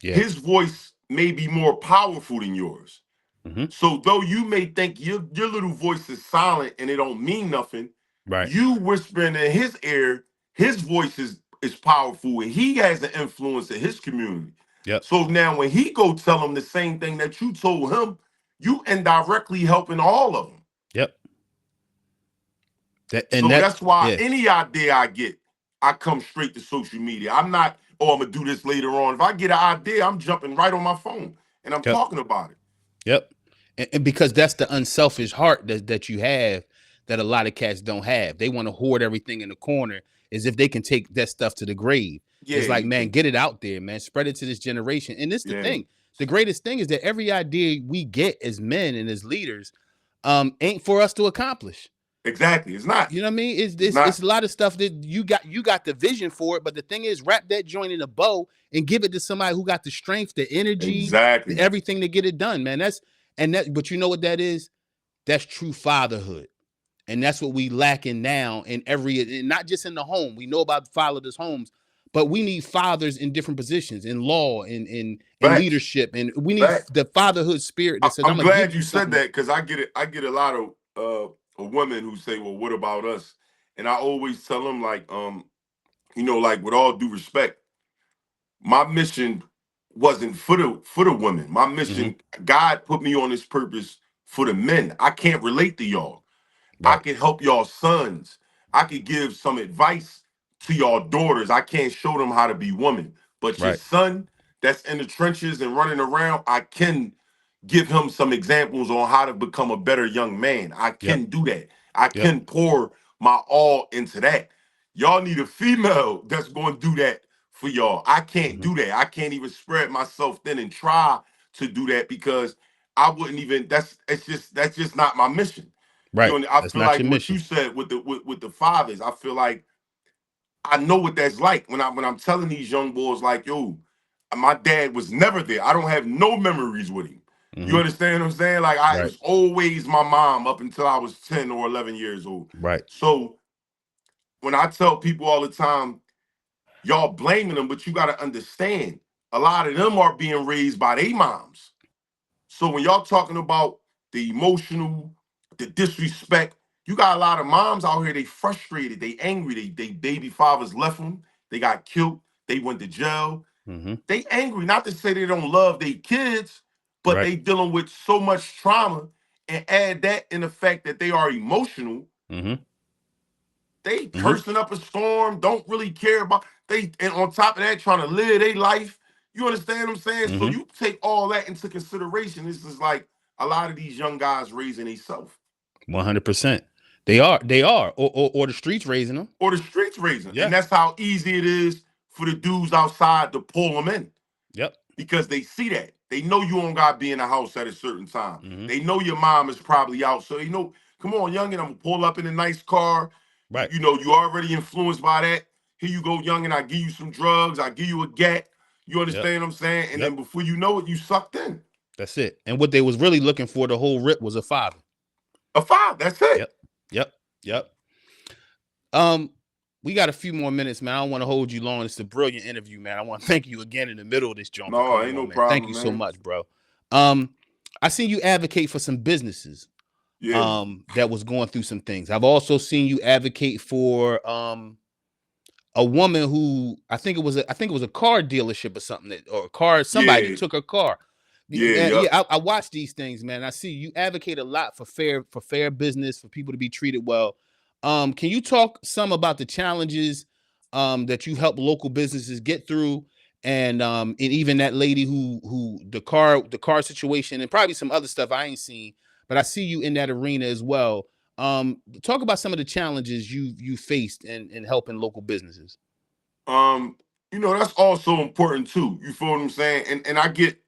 Yeah. his voice may be more powerful than yours. Mm-hmm. So though you may think your little voice is silent and it don't mean nothing, Right. you whispering in his ear, his voice is powerful and he has an influence in his community. Yep. So now when he go tell him the same thing that you told him, you indirectly helping all of them. Yep. That and So that. that's why Yeah. any idea I get, I come straight to social media. I'm not, oh, I'm gonna do this later on. If I get an idea, I'm jumping right on my phone and I'm Yep. talking about it. Yep. And because that's the unselfish heart that you have that a lot of cats don't have. They want to hoard everything in the corner as if they can take that stuff to the grave. Yeah, It's like, man, get it out there, man. Spread it to this generation. And this the yeah, thing. The greatest thing is that every idea we get as men and as leaders ain't for us to accomplish. Exactly. It's not. You know what I mean? It's It's not. a lot of stuff that you got the vision for it, but the thing is, wrap that joint in a bow and give it to somebody who got the strength, the energy, the Exactly. everything to get it done, man. But you know what that is? That's true fatherhood. And that's what we lacking now in not just in the home. We know about fatherless homes, but we need fathers in different positions, in law, in Facts. leadership, and we need Facts. the fatherhood spirit that says, "I'm I'm gonna give glad you you said something." that because I get it. I get a lot of women who say, "Well, what about us?" And I always tell them like, like with all due respect, my mission wasn't for the women. My Mm-hmm. mission, God put me on this purpose for the men. I can't relate to y'all. I Right. can help y'all sons. I could give some advice to y'all daughters. I can't show them how to be women. But your Right. son that's in the trenches and running around, I can give him some examples on how to become a better young man. I Yep. can do that. I Yep. can pour my all into that. Y'all need a female that's going to do that for y'all. I can't Mm-hmm. do that. I can't even spread myself thin and try to do that because I wouldn't even that's just not my mission. Right. I That's feel not like your what you mission. said with the fathers, I feel like I know what that's like when I'm telling these young boys like, yo, my dad was never there. I don't have no memories with him. You Mm-hmm. understand what I'm saying? Like it Right. was always my mom up until I was 10 or 11 years old. Right. So when I tell people all the time, y'all blaming them, but you got to understand, a lot of them are being raised by their moms. So when y'all talking about the emotional, the disrespect, you got a lot of moms out here, they frustrated, they angry, they baby fathers left them, they got killed, they went to jail. Mm-hmm. They angry, not to say they don't love their kids, but Right. they dealing with so much trauma and add that in the fact that they are emotional. Mm-hmm. They Mm-hmm. cursing up a storm, don't really care about they, and on top of that, trying to live their life. You understand what I'm saying? So Mm-hmm. you take all that into consideration. This is like a lot of these young guys raising themselves. 100%. They are, or the streets raising them. Or the streets raising. And Yeah. that's how easy it is for the dudes outside to pull them in. Yep. Because they see that. They know you don't got to be in the house at a certain time. Mm-hmm. They know your mom is probably out. So they know, come on, youngin, I'm going to pull up in a nice car. Right. You already influenced by that. Here you go, youngin, I give you some drugs. I give you a gat. You Yep. understand what I'm saying? And Yep. then before you know it, you sucked in. That's it. And what they was really looking for the whole rip was a father. A five, that's it. Yep. Yep. Yep. Um, we got a few more minutes, man. I don't want to hold you long. It's a brilliant interview, man. I want to thank you again in the middle of this jump for No, coming ain't no on, man. Thank problem, you so man. much, bro. Um, I seen you advocate for some businesses Yeah, that was going through some things. I've also seen you advocate for a woman who I think it was a car dealership or something or a car somebody that yeah, took her car. yeah, Man, yup. yeah, I watch these things, man. I see you advocate a lot for fair business for people to be treated well. Can you talk some about the challenges that you help local businesses get through, and even that lady who the car situation and probably some other stuff I ain't seen, but I see you in that arena as well. Talk about some of the challenges you faced in helping local businesses. Um, that's also important too. You feel what I'm saying? And I get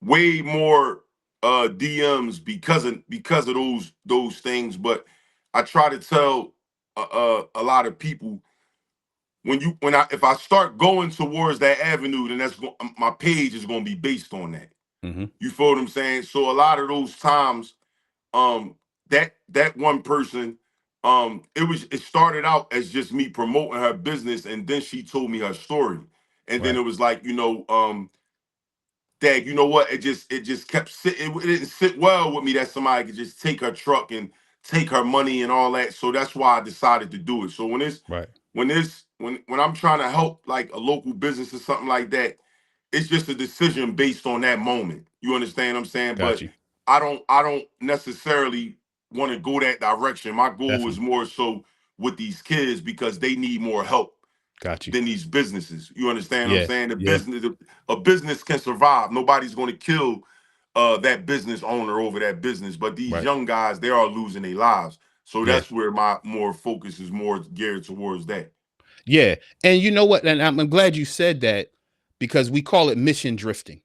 way more DMs because of those things. But I try to tell a lot of people when I if I start going towards that avenue, then my page is going to be based on that. Mm-hmm. You feel what I'm saying? So a lot of those times, um, that one person, it started out as just me promoting her business, and then she told me her story, and then Right. it was like Dag, you know what? It just kept sitting. It didn't sit well with me that somebody could just take her truck and take her money and all that. So that's why I decided to do it. So Right. when I'm trying to help like a local business or something like that, it's just a decision based on that moment. You understand what I'm saying? Got But you. I don't necessarily want to go that direction. My goal is Definitely. more so with these kids because they need more help Got you. than these businesses. You understand what I'm Yeah. saying? Yeah. A business can survive. Nobody's going to kill that business owner over that business, but these Right. young guys, they are losing their lives. So Yeah. that's where my more focus is more geared towards that. Yeah. And you know what? And I'm glad you said that because we call it mission drifting.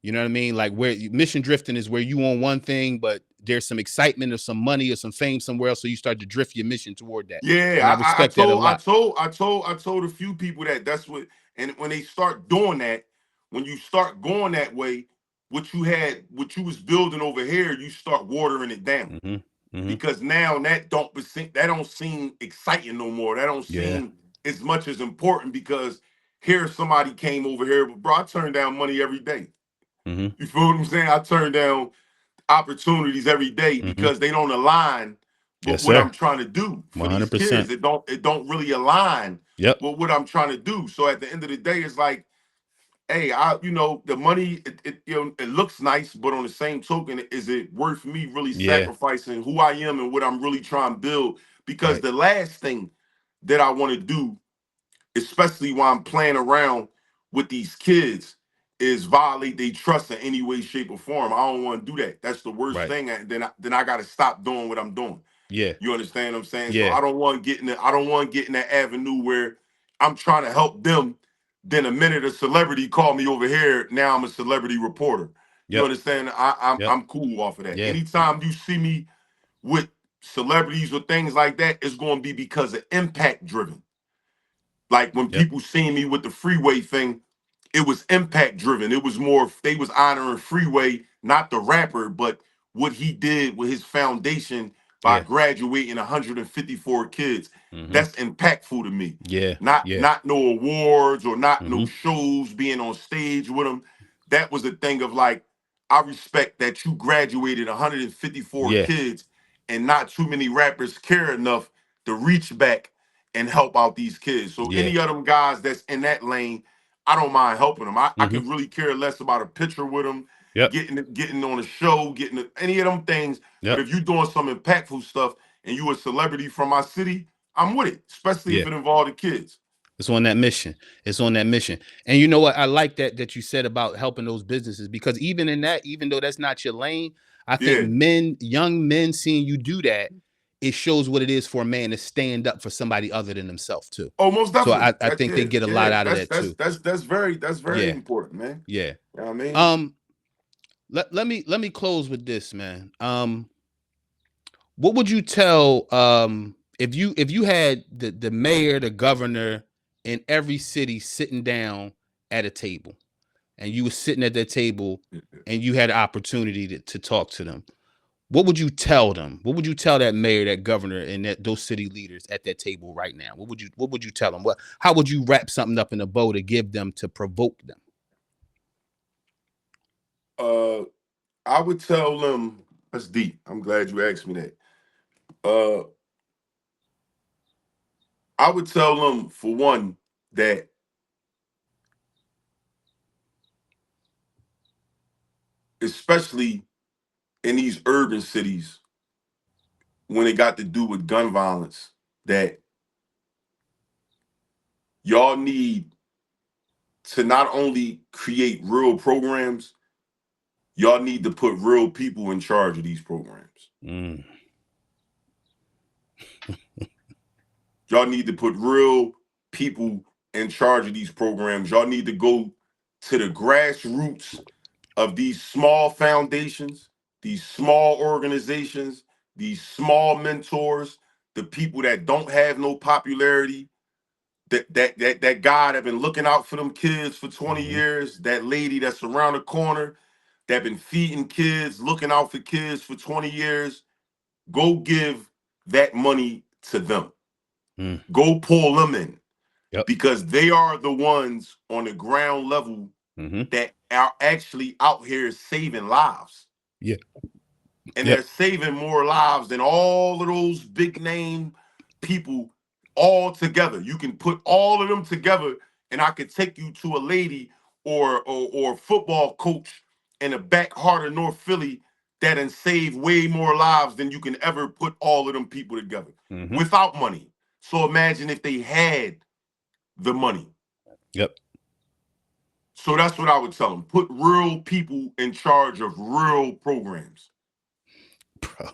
You know what I mean? Like where mission drifting is where you on one thing, but there's some excitement or some money or some fame somewhere else, so you start to drift your mission toward that. And I Yeah, respect that a lot. I told a few people that that's what, and when they start doing that, when you start going that way, what you was building over here, you start watering it down Mm-hmm. Mm-hmm. because now that don't seem exciting no more. That don't Yeah. seem as much as important because here somebody came over here, but bro, I turn down money every day. Mm-hmm. You feel what I'm saying? I turn down opportunities every day Mm-hmm. because they don't align with Yes, what I'm sir. trying to do for these kids. 100%. It don't really align Yep. with what I'm trying to do. So at the end of the day, it's like, hey, the money, it looks nice, but on the same token, is it worth me really Yeah. sacrificing who I am and what I'm really trying to build? Because Right. the last thing that I want to do, especially while I'm playing around with these kids, is violate their trust in any way, shape, or form. I don't want to do that. That's the worst Right. thing. And then I got to stop doing what I'm doing. Yeah. You understand what I'm saying? So Yeah. I don't want to get in I don't want to get in that avenue where I'm trying to help them. Then a minute a celebrity call me over here. Now I'm a celebrity reporter. You Yep. understand? I'm Yep. I'm cool off of that. Yeah. Anytime you see me with celebrities or things like that, it's going to be because of impact driven. Like when Yep. people seen me with the freeway thing, it was impact driven. It was more they was honoring Freeway, not the rapper, but what he did with his foundation by Yeah. graduating 154 kids. Mm-hmm. That's impactful to me. Yeah. Not Yeah. not no awards or not no Mm-hmm. shows being on stage with him. That was the thing of like, I respect that you graduated 154 Yeah. kids and not too many rappers care enough to reach back and help out these kids. So Yeah. any of them guys that's in that lane, I don't mind helping them. I Mm-hmm. could really care less about a picture with them, Yep. getting on a show, any of them things. But Yep. if you're doing some impactful stuff and you a celebrity from my city, I'm with it, especially Yeah. if it involves the kids. It's on that mission. It's on that mission. And you know what? I like that you said about helping those businesses, because even in that, even though that's not your lane, I think Yeah. young men seeing you do that, it shows what it is for a man to stand up for somebody other than himself too. Oh, most So definitely. I think they get a lot out of that too. That's very Yeah. important, man. Yeah. You know what I mean? Um, let me close with this, man. What would you tell if you had the mayor, the governor in every city sitting down at a table, and you were sitting at that table and you had an opportunity to talk to them? What would you tell them? What would you tell that mayor, that governor, and those city leaders at that table right now? What would you tell them? How would you wrap something up in a bow to give them, to provoke them? Uh, I would tell them, that's deep. I'm glad you asked me that. Uh, I would tell them, for one, that especially in these urban cities, when it got to do with gun violence, that y'all need to not only create real programs, y'all need to put real people in charge of these programs. Mm. Y'all need to put real people in charge of these programs. Y'all need to go to the grassroots of these small foundations, these small organizations, these small mentors, the people that don't have no popularity, that guy that been looking out for them kids for 20 Mm-hmm. years, that lady that's around the corner that been feeding kids, looking out for kids for 20 years, go give that money to them. Mm. Go pull them in Yep. because they are the ones on the ground level Mm-hmm. that are actually out here saving lives. Yeah. And they're Yep. saving more lives than all of those big name people all together. You can put all of them together, and I could take you to a lady or a football coach in the back heart of North Philly that and save way more lives than you can ever put all of them people together Mm-hmm. without money. So imagine if they had the money. Yep. So that's what I would tell them. Put real people in charge of real programs. Bro.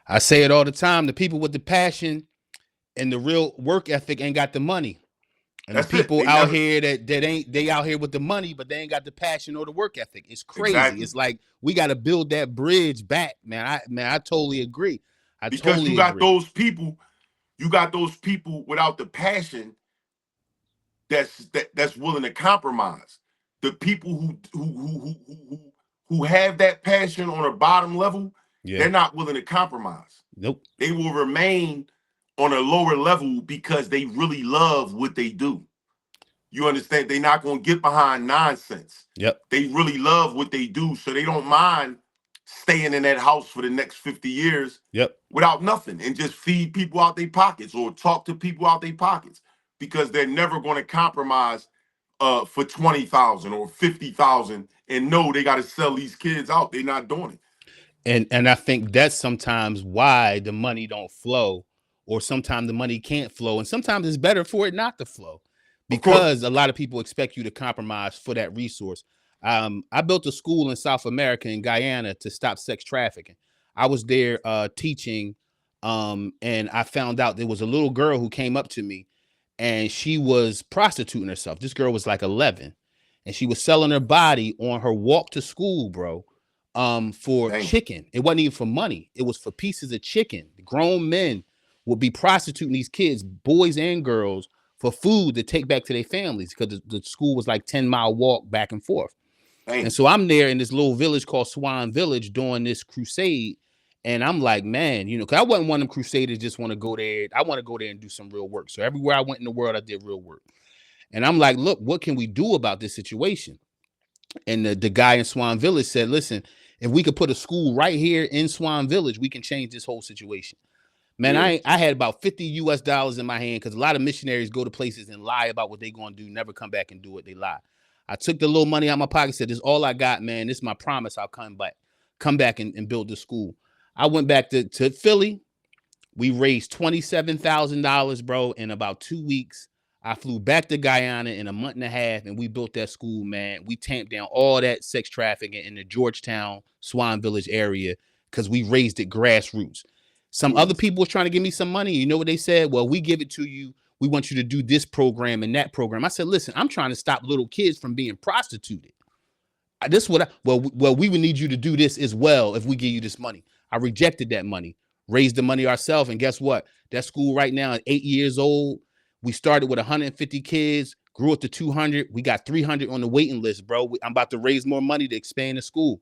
I say it all the time. The people with the passion and the real work ethic ain't got the money. And the That's it. people They out never here that ain't they out here with the money, but they ain't got the passion or the work ethic. It's crazy. exactly It's like we got to build that bridge back, man. I totally agree. I because totally agree. you got those people without the passion that's willing to compromise. The people who have that passion on a bottom level, Yeah. they're not willing to compromise. Nope. They will remain on a lower level because they really love what they do. You understand? They're not going to get behind nonsense. Yep. They really love what they do, so they don't mind staying in that house for the next 50 years Yep. without nothing and just feed people out their pockets or talk to people out their pockets because they're never going to compromise for 20,000 or 50,000 and know they got to sell these kids out. They're not doing it. And I think that's sometimes why the money don't flow, or sometimes the money can't flow, and sometimes it's better for it not to flow, Of course. because a lot of people expect you to compromise for that resource. I built a school in South America, in Guyana, to stop sex trafficking. I was there teaching, and I found out there was a little girl who came up to me, and she was prostituting herself. This girl was like 11, and she was selling her body on her walk to school, bro, for Dang. chicken. It wasn't even for money. It was for pieces of chicken. Grown men would be prostituting these kids, boys and girls, for food to take back to their families, because the school was like 10-mile walk back and forth. And Dang. so I'm there in this little village called Swan Village doing this crusade. And I'm like, man, because I wasn't one of them crusaders just want to go there. I want to go there and do some real work. So everywhere I went in the world, I did real work. And I'm like, look, what can we do about this situation? And the guy in Swan Village said, listen, if we could put a school right here in Swan Village, we can change this whole situation. Man, Yeah. I had about $50 in my hand, because a lot of missionaries go to places and lie about what they're going to do, never come back and do it. They lie. I took the little money out of my pocket, said, this is all I got, man. This is my promise. I'll come back and build the school. I went back to Philly. We raised $27,000, bro, in about 2 weeks. I flew back to Guyana in a month and a half, and we built that school, man. We tamped down all that sex trafficking in the Georgetown, Swan Village area, because we raised it grassroots. Some Ooh. other people was trying to give me some money. You know what they said? Well, we give it to you. We want you to do this program and that program. I said, listen, I'm trying to stop little kids from being prostituted. This what well, we would need you to do this as well if we give you this money. I rejected that money, raised the money ourselves, and guess what? That school right now is 8 years old. We started with 150 kids, grew it to 200. We got 300 on the waiting list, bro. I'm about to raise more money to expand the school.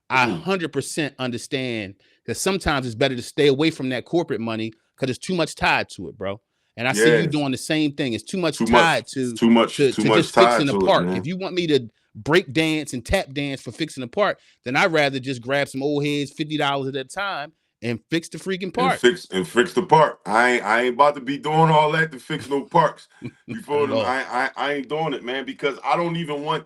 I Ooh. 100% understand that sometimes it's better to stay away from that corporate money, because it's too much tied to it, bro. And I see you Yes. doing the same thing. It's too much Too much. tied to Too much just fixing tied the to it, park. If man. you want me to break dance and tap dance for fixing the park, then I'd rather just grab some old heads, $50 at a time, and fix the freaking park. And fix the park. I ain't about to be doing all that to fix no parks. You Not feel at them? all. I ain't doing it, man, because I don't even want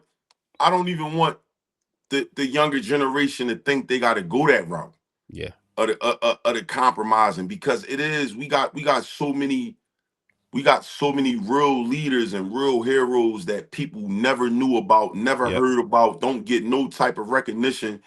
the younger generation to think they got to go that route Yeah. of the compromising, because it is we got so many real leaders and real heroes that people never knew about, never Yep. heard about, don't get no type of recognition.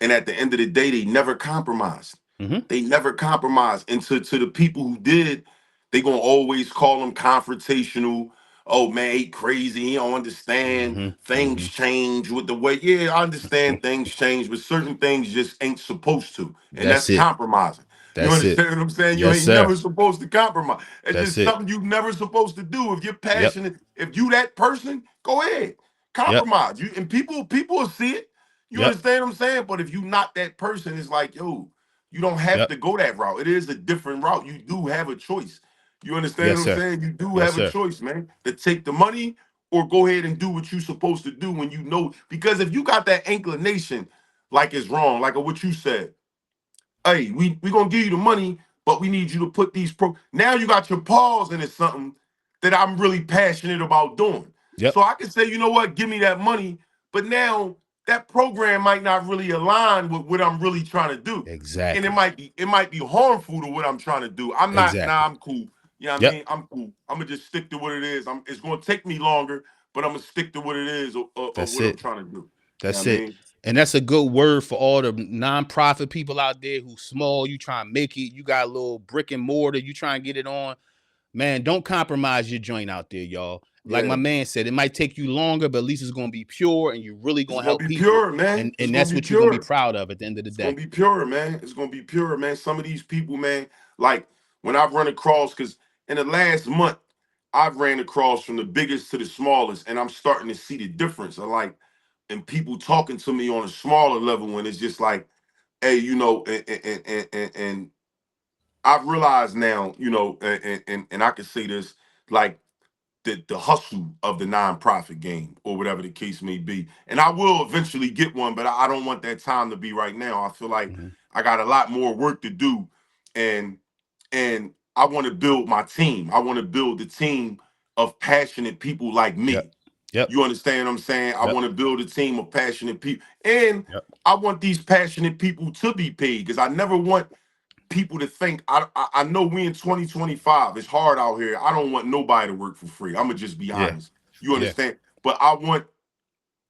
And at the end of the day, they never compromised. Mm-hmm. They never compromised. And to the people who did, they gonna always call them confrontational. Oh man, he crazy. He don't understand. Mm-hmm. Things Mm-hmm. change with the way. Yeah, I understand things change, but certain things just ain't supposed to. And that's That's it. compromising. You That's it. understand what I'm saying? You Yes, ain't sir. never supposed to compromise. It's That's just it. something you never supposed to do. If you're Yep. passionate, if you that person, go ahead. Yep. Compromise. You and people will see it. You Yep. understand what I'm saying? But if you not that person, it's like, yo, you don't have Yep. to go that route. It is a different route. You do have a choice. You understand Yes, what I'm sir. saying? You do Yes, have a sir. choice, man, to take the money or go ahead and do what you're supposed to do when you know. Because if you got that inclination, like it's wrong, like what you said, hey, we gonna give you the money, but we need you to put these pro. Now you got your paws into something that I'm really passionate about doing. Yep. So I can say, you know what, give me that money, but now that program might not really align with what I'm really trying to do. And Exactly. it might be harmful to what I'm trying to do. I'm not, nah, Exactly. I'm cool. You know what I Yep. mean? I'm cool. I'm gonna just stick to what it is. It's gonna take me longer, but I'm gonna stick to what it is or That's what I'm it. trying to do. You know That's what I it. mean? And that's a good word for all the nonprofit people out there who small. You try and make it. You got a little brick and mortar. You try and get it on. Man, don't compromise your joint out there, y'all. Like my Yeah. man said, it might take you longer, but at least it's gonna be pure and you're really It's gonna gonna help be people. pure, man. It's And gonna that's be what you're gonna be pure. proud of at the end of the It's gonna day. be pure, man. It's gonna be pure, man. Some of these people, man, like when I've run across, because in the last month, I've ran across from the biggest to the smallest, and I'm starting to see the difference. I like, and people talking to me on a smaller level, and it's just like, hey, and I've realized now, and I can say this, like the hustle of the nonprofit game or whatever the case may be. And I will eventually get one, but I don't want that time to be right now. I feel like Mm-hmm. I got a lot more work to do, and I want to build my team. I want to build the team of passionate people like Yep. me. Yep. You understand what I'm saying? I Yep. want to build a team of passionate people, and Yep. I want these passionate people to be paid because I never want people to think I know we in 2025. It's hard out here. I don't want nobody to work for free. I'm gonna just be Yeah. honest. You Yeah. understand? But I want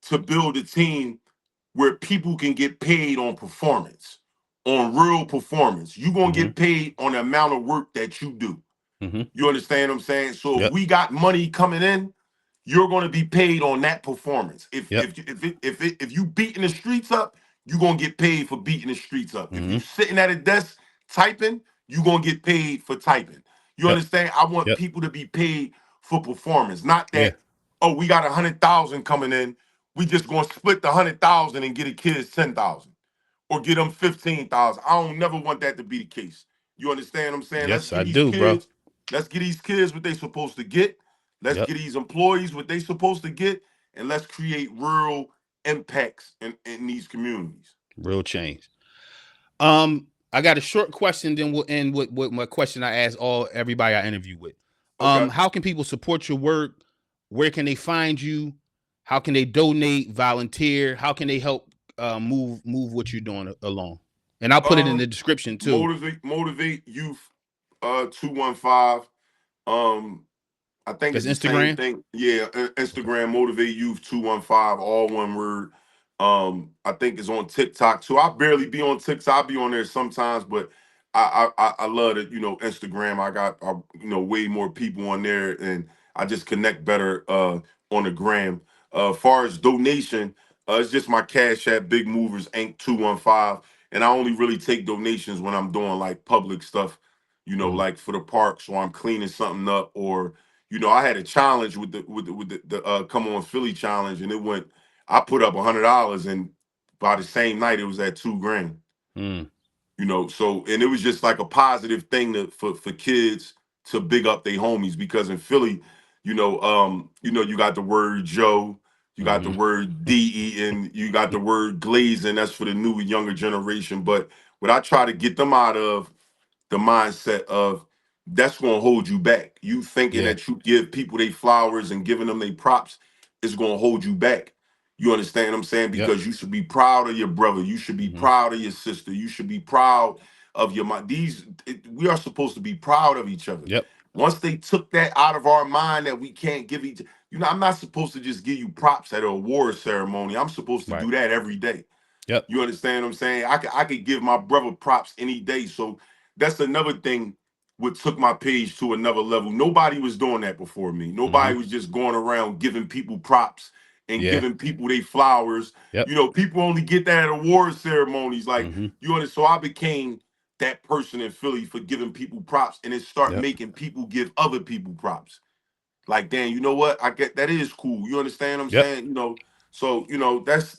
to build a team where people can get paid on performance, on real performance. You're gonna Mm-hmm. get paid on the amount of work that you do. Mm-hmm. You understand what I'm saying? So if Yep. we got money coming in, you're going to be paid on that performance. If Yep. if you beating the streets up, you're going to get paid for beating the streets up. If you Mm-hmm. sitting at a desk typing, you're going to get paid for typing. You Yep. understand? I want Yep. people to be paid for performance, not Yeah. that, oh, we got 100,000 coming in. We just going to split the 100,000 and get a kids 10,000 or get them 15,000. I don't never want that to be the case. You understand what I'm saying? Yes, I do, bro. Let's get these kids what they supposed to get. Let's Yep. get these employees what they supposed to get, and let's create real impacts in these communities. Real change. I got a short question, then we'll end with my question I ask all everybody I interview with. Okay. How can people support your work? Where can they find you? How can they donate, volunteer? How can they help move what you're doing along? And I'll put it in the Um, description too. motivate youth. 215. Um, I think That's it's the same Instagram. thing. Yeah, Okay. Instagram motivate youth 215, all one word. I think it's on TikTok too. I barely be on TikTok. I be on there sometimes, but I love it. Instagram. I got way more people on there, and I just connect better on the gram. Far as donation, it's just my Cash App, Big Movers Inc. 215, and I only really take donations when I'm doing like public stuff. Mm, Like for the parks, or I'm cleaning something up, or I had a challenge with the Come On Philly challenge, and it went. I put up $100, and by the same night, it was at 2 grand. mm, So and it was just like a positive thing for kids to big up their homies because in Philly, you got the word Joe, you got the mm-hmm. word DE, and you got the word glazing. That's for the new younger generation. But what I try to get them out of the mindset of that's going to hold you back. You thinking Yeah. that you give people they flowers and giving them they props is going to hold you back. You understand what I'm saying? Yep. Because you should be proud of your brother. You should be Mm-hmm. proud of your sister. You should be proud of your mom. We are supposed to be proud of each other. Yep. Once they took that out of our mind that we can't give I'm not supposed to just give you props at an award ceremony. I'm supposed to Right. do that every day. Yep. You understand what I'm saying? I could give my brother props any day. So that's another thing what took my page to another level. Nobody was doing that before me. Mm-hmm. Nobody was just going around giving people props and Yeah. giving people they flowers. Yep. People only get that at award ceremonies. Like Mm-hmm. so I became that person in Philly for giving people props, and it start Yep. making people give other people props. Like, damn, you know what? I get that is cool. You understand what I'm Yep. saying? So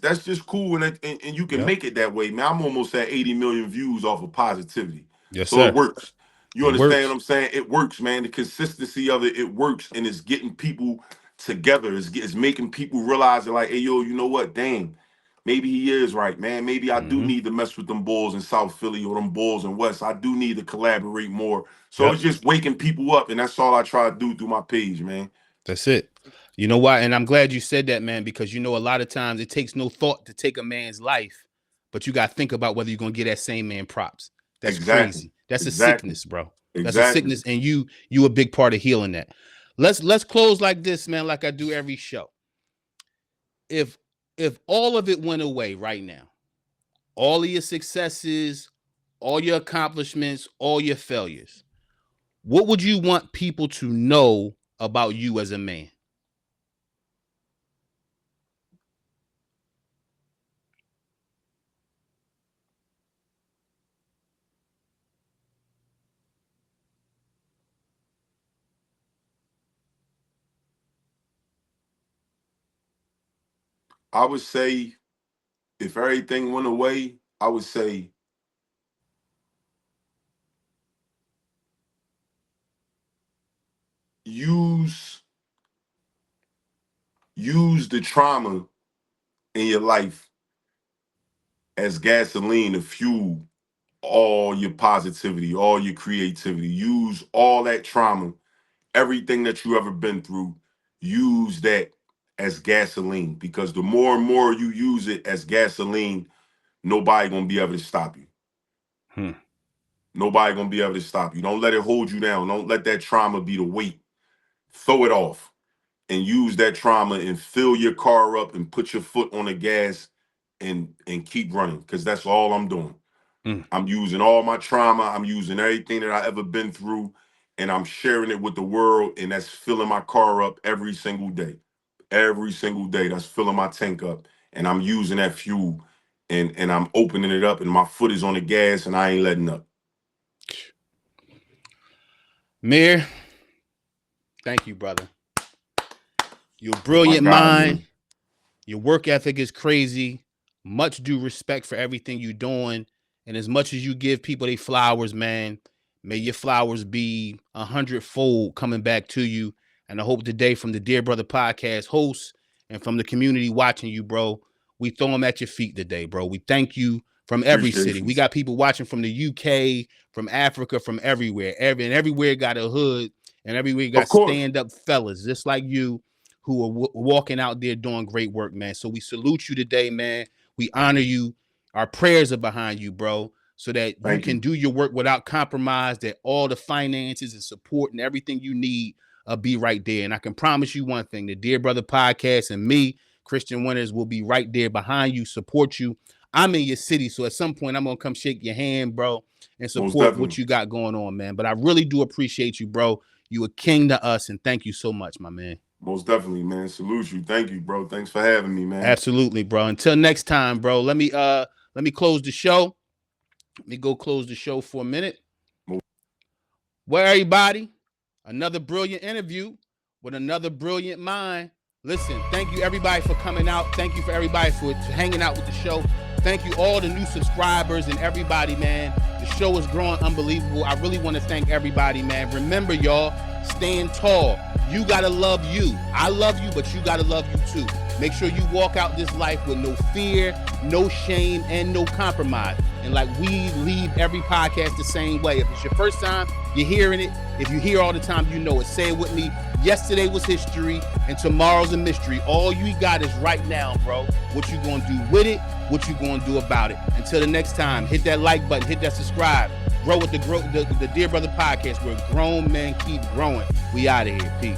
that's just cool, and you can Yep. make it that way, man. I'm almost at 80 million views off of positivity, Yes, so it sir. works. You It understand what works. I'm saying? It works, man. The consistency of it works, and it's getting people together. It's making people realize that, like, hey, yo, you know what? Damn, maybe he is right, man. Maybe I do Mm-hmm. need to mess with them bulls in South Philly or them bulls in West. I do need to collaborate more. So it's Yep. just waking people up, and that's all I try to do through my page, man. That's it. You know why? And I'm glad you said that, man, because a lot of times it takes no thought to take a man's life, but you got to think about whether you're going to get that same man props. That's Exactly. crazy. That's a Exactly. sickness, bro. That's a Exactly. sickness, and you a big part of healing that. Let's close like this, man, like I do every show. If if all of it went away right now, all of your successes, all your accomplishments, all your failures, what would you want people to know about you as a man? I would say if everything went away, I would say use the trauma in your life as gasoline to fuel all your positivity, all your creativity. Use all that trauma, everything that you ever been through, use that as gasoline, because the more and more you use it as gasoline, nobody gonna be able to stop you. Hmm. Nobody gonna be able to stop you. Don't let it hold you down. Don't let that trauma be the weight. Throw it off and use that trauma and fill your car up and put your foot on the gas and keep running, because that's all I'm doing. Hmm. I'm using all my trauma. I'm using everything that I ever been through, and I'm sharing it with the world, and that's filling my car up every single day. Every single day, that's filling my tank up, and I'm using that fuel, and I'm opening it up, and my foot is on the gas, and I ain't letting up. Mir, thank you, brother. You're a Oh my brilliant God, mind. man. Your work ethic is crazy. Much due respect for everything you're doing. And as much as you give people their flowers, man, may your flowers be 100-fold coming back to you. And I hope today, from the Dear Brother Podcast hosts and from the community watching you, bro, we throw them at your feet today, bro. We thank you from every Appreciate city. you. We got people watching from the UK, from Africa, from everywhere. Everywhere got a hood, and everywhere got Of course. stand-up fellas just like you, who are walking out there doing great work, man. So we salute you today, man. We honor you. Our prayers are behind you, bro, so that you Thank can you. do your work without compromise, that all the finances and support and everything you need be right there. And I can promise you one thing, the Dear Brother Podcast and me, Christian Winters, will be right there behind you, support you. I'm in your city, so at some point I'm going to come shake your hand, bro, and Most support what definitely. you got going on, man. But I really do appreciate you, bro. You a king to us, and thank you so much, my man. Most definitely, man. Salute you. Thank you, bro. Thanks for having me, man. Absolutely, bro. Until next time, bro. Let me close the show. Let me go close the show for a minute. Well, everybody, another brilliant interview with another brilliant mind. Listen, thank you everybody for coming out. Thank you for everybody for hanging out with the show. Thank you all the new subscribers and everybody, man. The show is growing unbelievable. I really want to thank everybody, man. Remember, y'all, stand tall. You got to love you. I love you, but you got to love you too. Make sure you walk out this life with no fear, no shame, and no compromise. And like we leave every podcast the same way. If it's your first time, you're hearing it. If you hear all the time, you know it. Say it with me. Yesterday was history and tomorrow's a mystery. All you got is right now, bro. What you gonna do with it? What you gonna do about it? Until the next time, hit that like button, hit that subscribe. Grow with the Dear Brother Podcast, where grown men keep growing. We out of here. Peace.